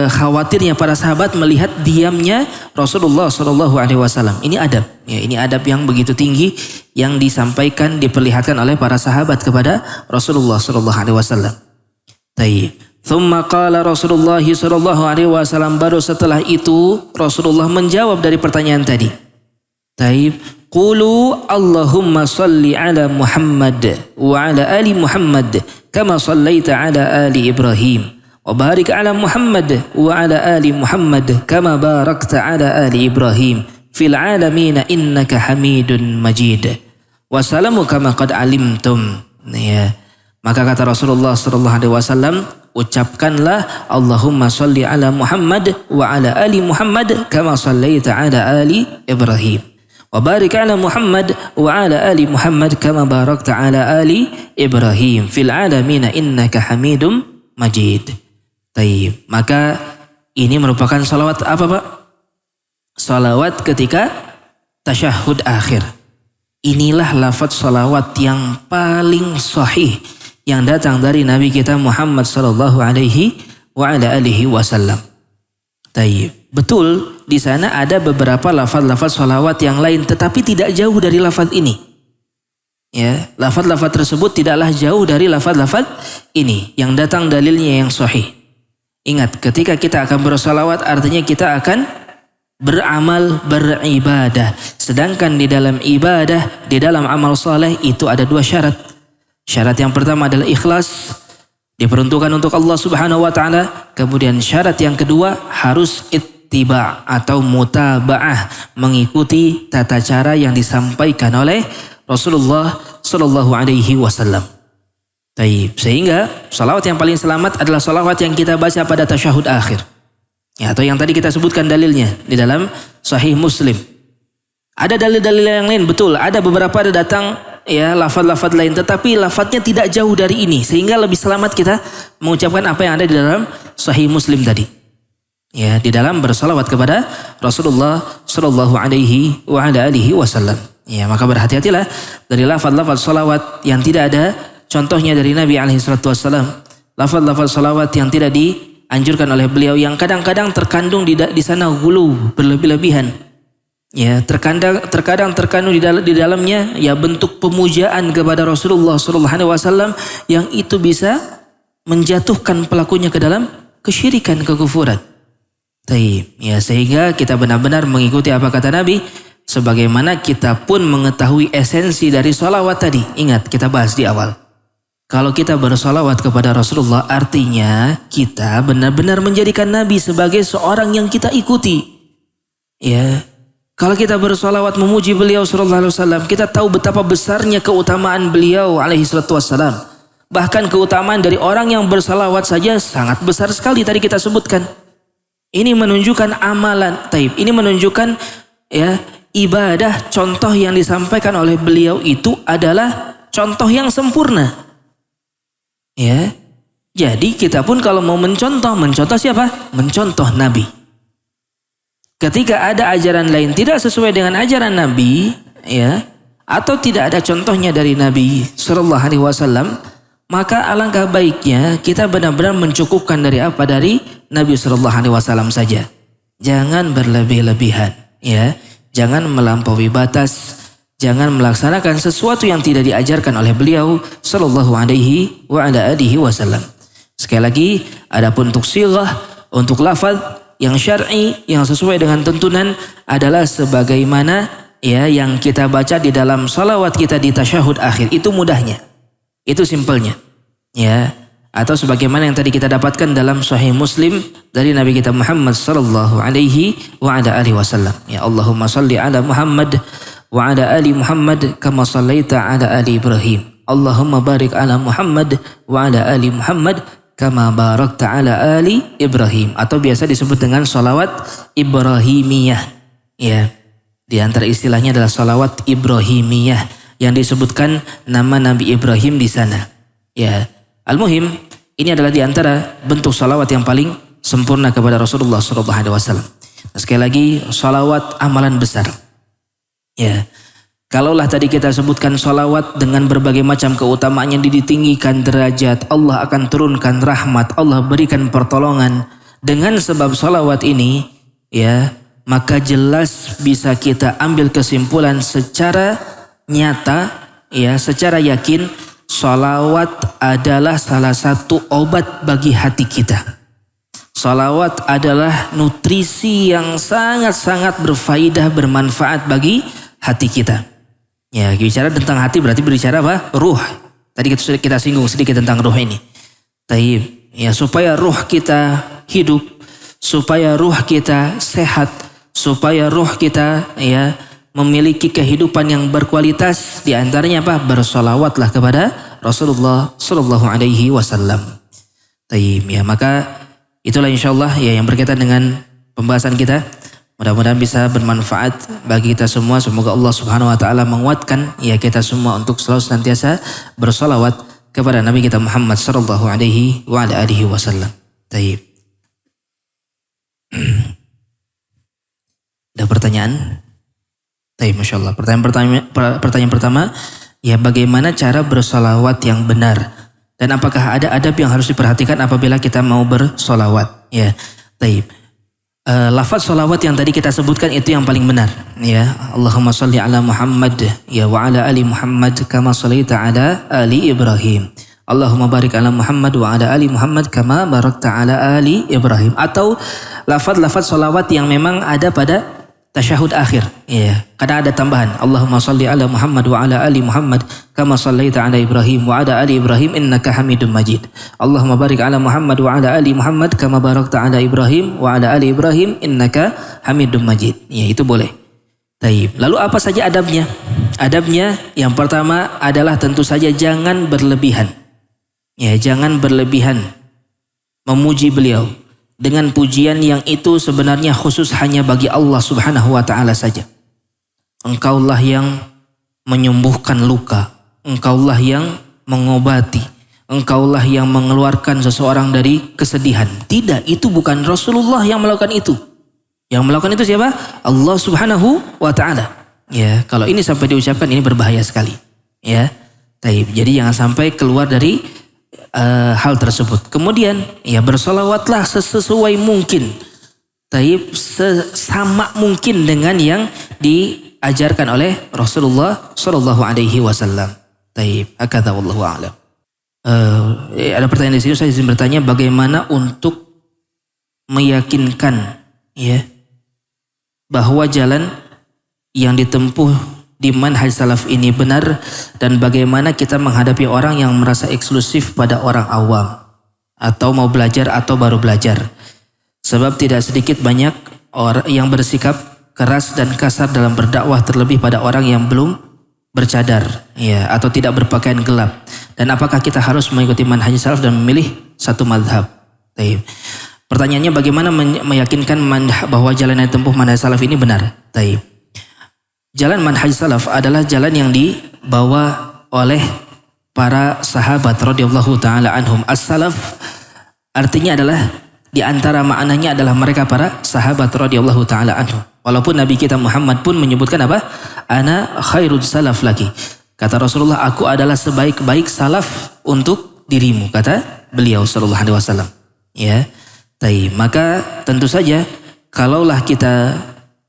khawatirnya para sahabat melihat diamnya Rasulullah Shallallahu Alaihi Wasallam. Ini adab, ya, ini adab yang begitu tinggi yang disampaikan, diperlihatkan oleh para sahabat kepada Rasulullah Shallallahu Alaihi Wasallam. Taib. Thumma qala Rasulullah Shallallahu Alaihi Wasallam, baru setelah itu Rasulullah menjawab dari pertanyaan tadi. Taib. Qulu Allahumma salli ala Muhammad wa ala ali Muhammad kama sallaita ala ali Ibrahim. Wa barik ala Muhammad wa ala ali Muhammad kama barakta ala ali Ibrahim fil alamin innaka Hamidun Majid. Wa salamu kama qad alimtum. Ya. Maka kata Rasulullah sallallahu alaihi wasallam, ucapkanlah Allahumma shalli ala Muhammad wa ala ali Muhammad kama shallaita ala ali Ibrahim. Wa barik ala Muhammad wa ala ali Muhammad kama barakta ala ali Ibrahim fil alamin innaka Hamidum Majid. Taib. Maka ini merupakan salawat apa Pak? Salawat ketika tasyahud akhir. Inilah lafaz salawat yang paling sahih yang datang dari Nabi kita Muhammad sallallahu alaihi wa ala alihi wasallam. Taib. Betul, di sana ada beberapa lafaz-lafaz salawat yang lain, tetapi tidak jauh dari lafaz ini. Ya, lafaz-lafaz tersebut tidaklah jauh dari lafaz-lafaz ini yang datang dalilnya yang sahih. Ingat, ketika kita akan bersalawat artinya kita akan beramal, beribadah. Sedangkan di dalam ibadah, di dalam amal saleh itu ada dua syarat. Syarat yang pertama adalah ikhlas, diperuntukkan untuk Allah Subhanahu wa taala. Kemudian syarat yang kedua harus ittiba atau mutaba'ah, mengikuti tata cara yang disampaikan oleh Rasulullah sallallahu alaihi wasallam. Taib. Sehingga salawat yang paling selamat adalah salawat yang kita baca pada tasyahud akhir. Ya, atau yang tadi kita sebutkan dalilnya di dalam Sahih Muslim. Ada dalil-dalil yang lain, betul. Ada beberapa datang ya lafaz-lafaz lain, tetapi lafaznya tidak jauh dari ini, sehingga lebih selamat kita mengucapkan apa yang ada di dalam Sahih Muslim tadi. Ya, di dalam bersalawat kepada Rasulullah sallallahu alaihi wa ala alihi wasallam. Ya, maka berhati-hatilah dari lafaz-lafaz salawat yang tidak ada contohnya dari Nabi alaihissalam, lafaz-lafaz salawat yang tidak dianjurkan oleh beliau, yang kadang-kadang terkandung di sana ghulu, berlebih-lebihan. Ya, terkadang terkandung di dalamnya ya bentuk pemujaan kepada Rasulullah SAW yang itu bisa menjatuhkan pelakunya ke dalam kesyirikan, kekufuran. Taib. Ya, sehingga kita benar-benar mengikuti apa kata Nabi, sebagaimana kita pun mengetahui esensi dari salawat tadi. Ingat, kita bahas di awal. Kalau kita bersalawat kepada Rasulullah artinya kita benar-benar menjadikan Nabi sebagai seorang yang kita ikuti. Ya, Kalau kita bersolawat memuji beliau sallallahu alaihi wasallam, kita tahu betapa besarnya keutamaan beliau alaihi salatu wassalam. Bahkan keutamaan dari orang yang bersalawat saja sangat besar sekali tadi kita sebutkan. Ini menunjukkan amalan taib. Ini menunjukkan ya ibadah contoh yang disampaikan oleh beliau itu adalah contoh yang sempurna. Ya. Jadi kita pun kalau mau mencontoh siapa? Mencontoh Nabi. Ketika ada ajaran lain tidak sesuai dengan ajaran Nabi, ya, atau tidak ada contohnya dari Nabi sallallahu alaihi wasallam, maka alangkah baiknya kita benar-benar mencukupkan dari apa? Dari Nabi sallallahu alaihi wasallam saja. Jangan berlebih-lebihan, ya. Jangan melampaui batas, jangan melaksanakan sesuatu yang tidak diajarkan oleh beliau sallallahu alaihi wasallam. Sekali lagi, adapun untuk sighah, untuk lafaz yang syar'i, yang sesuai dengan tuntunan adalah sebagaimana ya yang kita baca di dalam salawat kita di tasyahud akhir. Itu mudahnya, itu simpelnya, ya. Atau sebagaimana yang tadi kita dapatkan dalam Sahih Muslim dari Nabi kita Muhammad sallallahu alaihi wasallam. Ya Allahumma salli ala Muhammad wa ala ali Muhammad kama sallaita ala ali Ibrahim. Allahumma barik ala Muhammad wa ala ali Muhammad kama barakta ala ali Ibrahim, atau biasa disebut dengan salawat Ibrahimiyah. Ya, di antara istilahnya adalah salawat Ibrahimiyah yang disebutkan nama Nabi Ibrahim di sana. Ya, al-muhim ini adalah di antara bentuk salawat yang paling sempurna kepada Rasulullah SAW. Nah, sekali lagi salawat amalan besar. Ya. Kalaulah tadi kita sebutkan salawat dengan berbagai macam keutamaan yang ditinggikan derajat, Allah akan turunkan rahmat, Allah berikan pertolongan. Dengan sebab salawat ini, ya, maka jelas bisa kita ambil kesimpulan secara nyata, ya, secara yakin, salawat adalah salah satu obat bagi hati kita. Salawat adalah nutrisi yang sangat-sangat berfaedah, bermanfaat bagi hati kita. Ya, bicara tentang hati berarti berbicara apa? Ruh. Tadi kita singgung sedikit tentang ruh ini. Taib. Ya, supaya ruh kita hidup, supaya ruh kita sehat, supaya ruh kita ya memiliki kehidupan yang berkualitas, di antaranya apa? Bersolawatlah kepada Rasulullah sallallahu alaihi wasallam. Taib. Ya, maka itulah insyaallah ya yang berkaitan dengan pembahasan kita. Mudah-mudahan bisa bermanfaat bagi kita semua. Semoga Allah Subhanahu wa taala menguatkan ya kita semua untuk selalu senantiasa bersolawat kepada Nabi kita Muhammad sallallahu alaihi wasallam. Baik. Ada pertanyaan? Baik, masyaallah. Pertanyaan pertama, ya bagaimana cara bersolawat yang benar dan apakah ada adab yang harus diperhatikan apabila kita mau bersolawat? Ya, baik. Lafaz salawat yang tadi kita sebutkan itu yang paling benar, ya. Allahumma salli ala Muhammad ya wa ala ali Muhammad kama sallaita ala ali Ibrahim. Allahumma barik ala Muhammad wa ala ali Muhammad kama barakta ala ali Ibrahim. Atau lafaz-lafaz salawat yang memang ada pada tasyahud akhir, ya. Kadang ada tambahan, Allahumma salli ala Muhammad wa ala ali Muhammad kama sallaita ala Ibrahim wa ala ali Ibrahim innaka Hamidum Majid. Allahumma barik ala Muhammad wa ala ali Muhammad kama barakta ala Ibrahim wa ala ali Ibrahim innaka Hamidum Majid. Ya, itu boleh. Taib. Lalu apa saja adabnya? Adabnya yang pertama adalah tentu saja jangan berlebihan. Ya, jangan berlebihan memuji beliau dengan pujian yang itu sebenarnya khusus hanya bagi Allah Subhanahu wa taala saja. Engkaulah yang menyembuhkan luka, engkaulah yang mengobati, engkaulah yang mengeluarkan seseorang dari kesedihan. Tidak, itu bukan Rasulullah yang melakukan itu. Yang melakukan itu siapa? Allah Subhanahu wa taala. Ya, kalau ini sampai diucapkan ini berbahaya sekali. Ya. Taib. Jadi jangan sampai keluar dari hal tersebut. Kemudian ya bersolawatlah sesuai mungkin. Taib, sesama mungkin dengan yang diajarkan oleh Rasulullah sallallahu alaihi wasallam. Taib, hakadha wallahu a'lam. Ada pertanyaan di sini, saya izin bertanya bagaimana untuk meyakinkan ya bahwa jalan yang ditempuh di manhaj salaf ini benar dan bagaimana kita menghadapi orang yang merasa eksklusif pada orang awam atau mau belajar atau baru belajar. Sebab tidak sedikit banyak orang yang bersikap keras dan kasar dalam berdakwah terlebih pada orang yang belum bercadar ya atau tidak berpakaian gelap? Dan apakah kita harus mengikuti manhaj salaf dan memilih satu madhab? Taib. Pertanyaannya bagaimana meyakinkan bahwa jalan yang ditempuh manhaj salaf ini benar? Taib. Jalan manhaj salaf adalah jalan yang dibawa oleh para sahabat radhiyallahu taala anhum. As-salaf artinya adalah di antara maknanya adalah mereka para sahabat radhiyallahu taala anhum. Walaupun Nabi kita Muhammad pun menyebutkan apa? Ana khairul salaf laki. Kata Rasulullah, aku adalah sebaik-baik salaf untuk dirimu, kata beliau sallallahu alaihi wasallam. Ya. Maka tentu saja kalaulah kita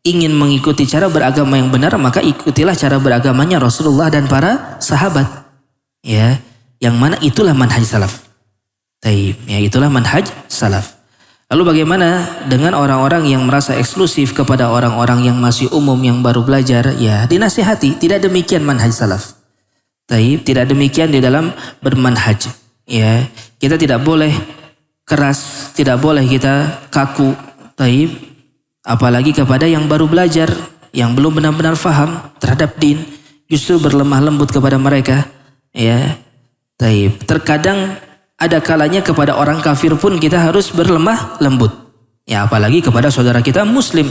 ingin mengikuti cara beragama yang benar, maka ikutilah cara beragamanya Rasulullah dan para sahabat. Ya, yang mana itulah manhaj salaf. Ya, itulah manhaj salaf. Lalu bagaimana dengan orang-orang yang merasa eksklusif kepada orang-orang yang masih umum yang baru belajar? Ya, dinasihati, tidak demikian manhaj salaf. Tidak demikian di dalam bermanhaj. Ya, kita tidak boleh keras, tidak boleh kita kaku. Apalagi kepada yang baru belajar, yang belum benar-benar faham terhadap din, justru berlemah lembut kepada mereka. Ya, terkadang ada kalanya kepada orang kafir pun kita harus berlemah lembut. Ya, apalagi kepada saudara kita muslim.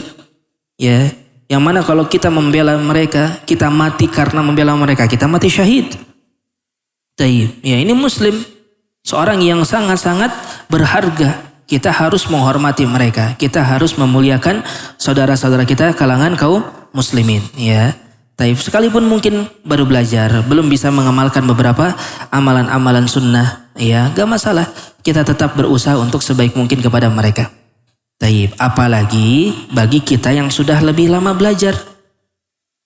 Ya, yang mana kalau kita membela mereka, kita mati karena membela mereka, kita mati syahid. Ya, ini muslim, seorang yang sangat-sangat berharga. Kita harus menghormati mereka. Kita harus memuliakan saudara-saudara kita kalangan kaum muslimin. Ya, sekalipun mungkin baru belajar, belum bisa mengamalkan beberapa amalan-amalan sunnah, ya, gak masalah. Kita tetap berusaha untuk sebaik mungkin kepada mereka. Apalagi bagi kita yang sudah lebih lama belajar,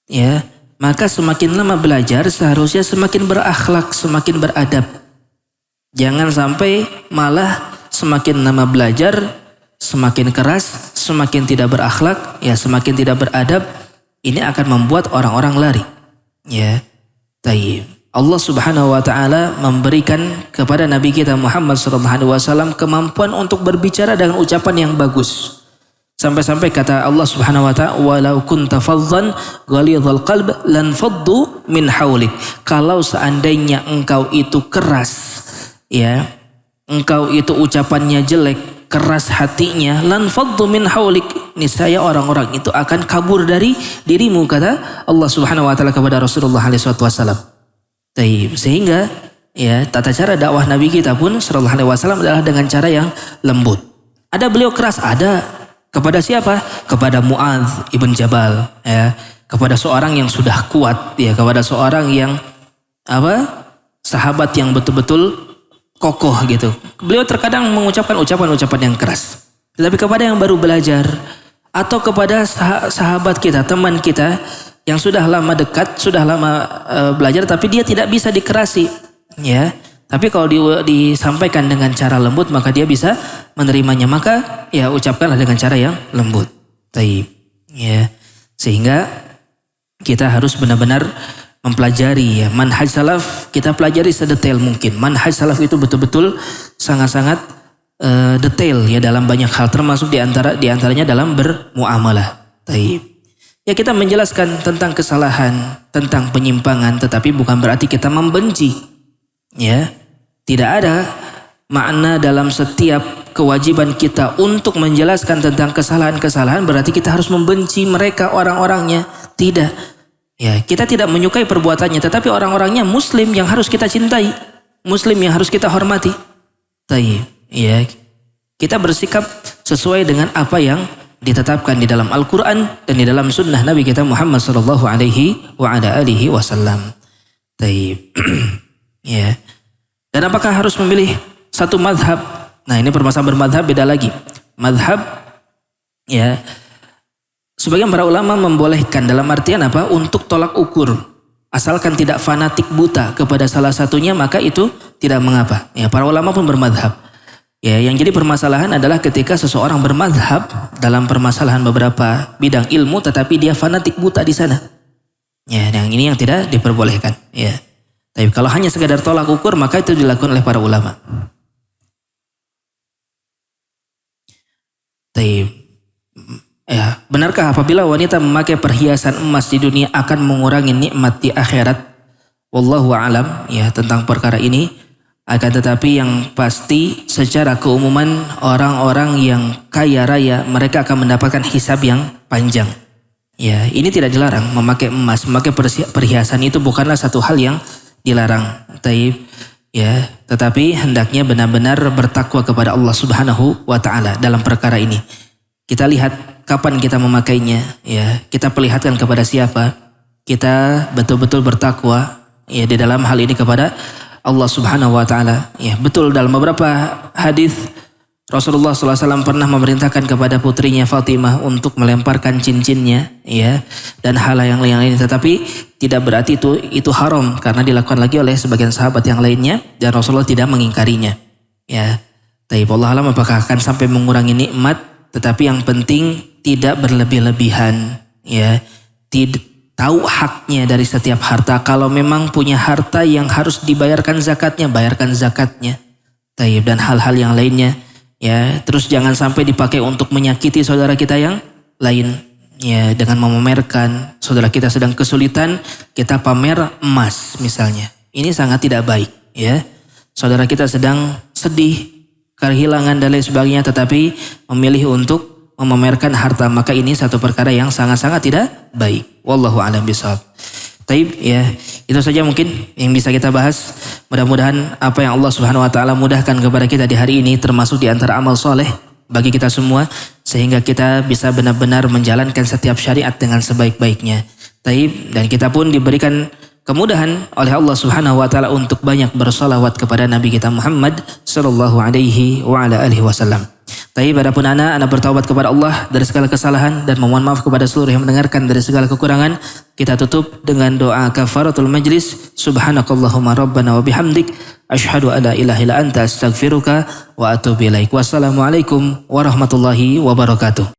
ya, maka semakin lama belajar seharusnya semakin berakhlak, semakin beradab. Jangan sampai malah semakin lama belajar, semakin keras, semakin tidak berakhlak, ya, semakin tidak beradab. Ini akan membuat orang-orang lari. Ya, Allah Subhanahu Wa Taala memberikan kepada Nabi kita Muhammad SAW kemampuan untuk berbicara dengan ucapan yang bagus. Sampai-sampai kata Allah Subhanahu Wa Taala, "Walau kunta faddan ghalidhal qalb lan faddu min haulik." Kalau seandainya engkau itu keras, ya, engkau itu ucapannya jelek, keras hatinya, lan faddu min haulik, niscaya orang-orang itu akan kabur dari dirimu, kata Allah Subhanahu wa taala kepada Rasulullah alaihi wasallam. Sehingga ya, tata cara dakwah Nabi kita pun sallallahu alaihi wasallam adalah dengan cara yang lembut. Ada beliau keras, ada kepada siapa? Kepada Muadz ibn Jabal, ya, kepada seorang yang sudah kuat, ya, kepada seorang yang sahabat yang betul-betul kokoh gitu. Beliau terkadang mengucapkan ucapan-ucapan yang keras. Tetapi kepada yang baru belajar atau kepada sahabat kita, teman kita yang sudah lama dekat, sudah lama belajar tapi dia tidak bisa dikerasi, ya. Tapi kalau disampaikan dengan cara lembut maka dia bisa menerimanya. Maka ya ucapkanlah dengan cara yang lembut. Ya. Sehingga kita harus benar-benar mempelajari ya manhaj salaf, kita pelajari sedetail mungkin. Manhaj salaf itu betul-betul sangat-sangat detail ya dalam banyak hal, termasuk diantaranya dalam bermuamalah. Ya, kita menjelaskan tentang kesalahan, tentang penyimpangan, tetapi bukan berarti kita membenci. Ya, tidak ada makna dalam setiap kewajiban kita untuk menjelaskan tentang kesalahan-kesalahan berarti kita harus membenci mereka, orang-orangnya. Tidak. Ya, kita tidak menyukai perbuatannya, tetapi orang-orangnya muslim yang harus kita cintai, muslim yang harus kita hormati. Ya, kita bersikap sesuai dengan apa yang ditetapkan di dalam Al-Quran dan di dalam sunnah Nabi kita Muhammad sallallahu alaihi wasallam. Ya. Dan apakah harus memilih satu madhab? Nah, ini permasalahan bermadhab beda lagi. Madhab, ya, sebagian para ulama membolehkan dalam artian apa? Untuk tolak ukur. Asalkan tidak fanatik buta kepada salah satunya maka itu tidak mengapa. Ya, para ulama pun bermadhab. Ya, yang jadi permasalahan adalah ketika seseorang bermadhab dalam permasalahan beberapa bidang ilmu tetapi dia fanatik buta di sana. Ya, yang ini yang tidak diperbolehkan. Ya. Tapi kalau hanya sekadar tolak ukur maka itu dilakukan oleh para ulama. Ya, benarkah apabila wanita memakai perhiasan emas di dunia akan mengurangi nikmat di akhirat? Wallahu alam ya tentang perkara ini. Akan tetapi yang pasti secara keumuman orang-orang yang kaya raya mereka akan mendapatkan hisab yang panjang. Ya, ini tidak dilarang memakai emas, memakai perhiasan itu bukanlah satu hal yang dilarang. Ya, tetapi hendaknya benar-benar bertakwa kepada Allah Subhanahu wa taala dalam perkara ini. Kita lihat kapan kita memakainya, ya. Kita perlihatkan kepada siapa? Kita betul-betul bertakwa ya di dalam hal ini kepada Allah Subhanahu wa taala. Ya, betul dalam beberapa hadis Rasulullah SAW pernah memerintahkan kepada putrinya Fatimah untuk melemparkan cincinnya, ya, dan hal yang lain. Tetapi tidak berarti itu haram karena dilakukan lagi oleh sebagian sahabat yang lainnya dan Rasulullah tidak mengingkarinya. Ya, tapi Allah alam apakah akan sampai mengurangi nikmat? Tetapi yang penting tidak berlebih-lebihan, ya, tahu haknya dari setiap harta. Kalau memang punya harta yang harus dibayarkan zakatnya, bayarkan zakatnya. Dan hal-hal yang lainnya. Ya, terus jangan sampai dipakai untuk menyakiti saudara kita yang lain. Ya, dengan memamerkan saudara kita sedang kesulitan, kita pamer emas misalnya. Ini sangat tidak baik, ya. Saudara kita sedang sedih, kehilangan dan lain sebagainya, tetapi memilih untuk memamerkan harta, maka ini satu perkara yang sangat-sangat tidak baik. Wallahu a'lam bishawab. Taib, ya, itu saja mungkin yang bisa kita bahas. Mudah-mudahan apa yang Allah Subhanahu wa taala mudahkan kepada kita di hari ini termasuk di antara amal soleh bagi kita semua sehingga kita bisa benar-benar menjalankan setiap syariat dengan sebaik-baiknya. Taib, dan kita pun diberikan kemudahan oleh Allah Subhanahu wa taala untuk banyak bersolawat kepada Nabi kita Muhammad sallallahu alaihi wa ala alihi wasallam. Tapi adapun anak bertaubat kepada Allah dari segala kesalahan dan memohon maaf kepada seluruh yang mendengarkan dari segala kekurangan. Kita tutup dengan doa kafaratul majlis. Subhanakallahumma rabbana wa bihamdik asyhadu an la ilaha illa anta astaghfiruka wa atubu ilaik. Wassalamualaikum warahmatullahi wabarakatuh.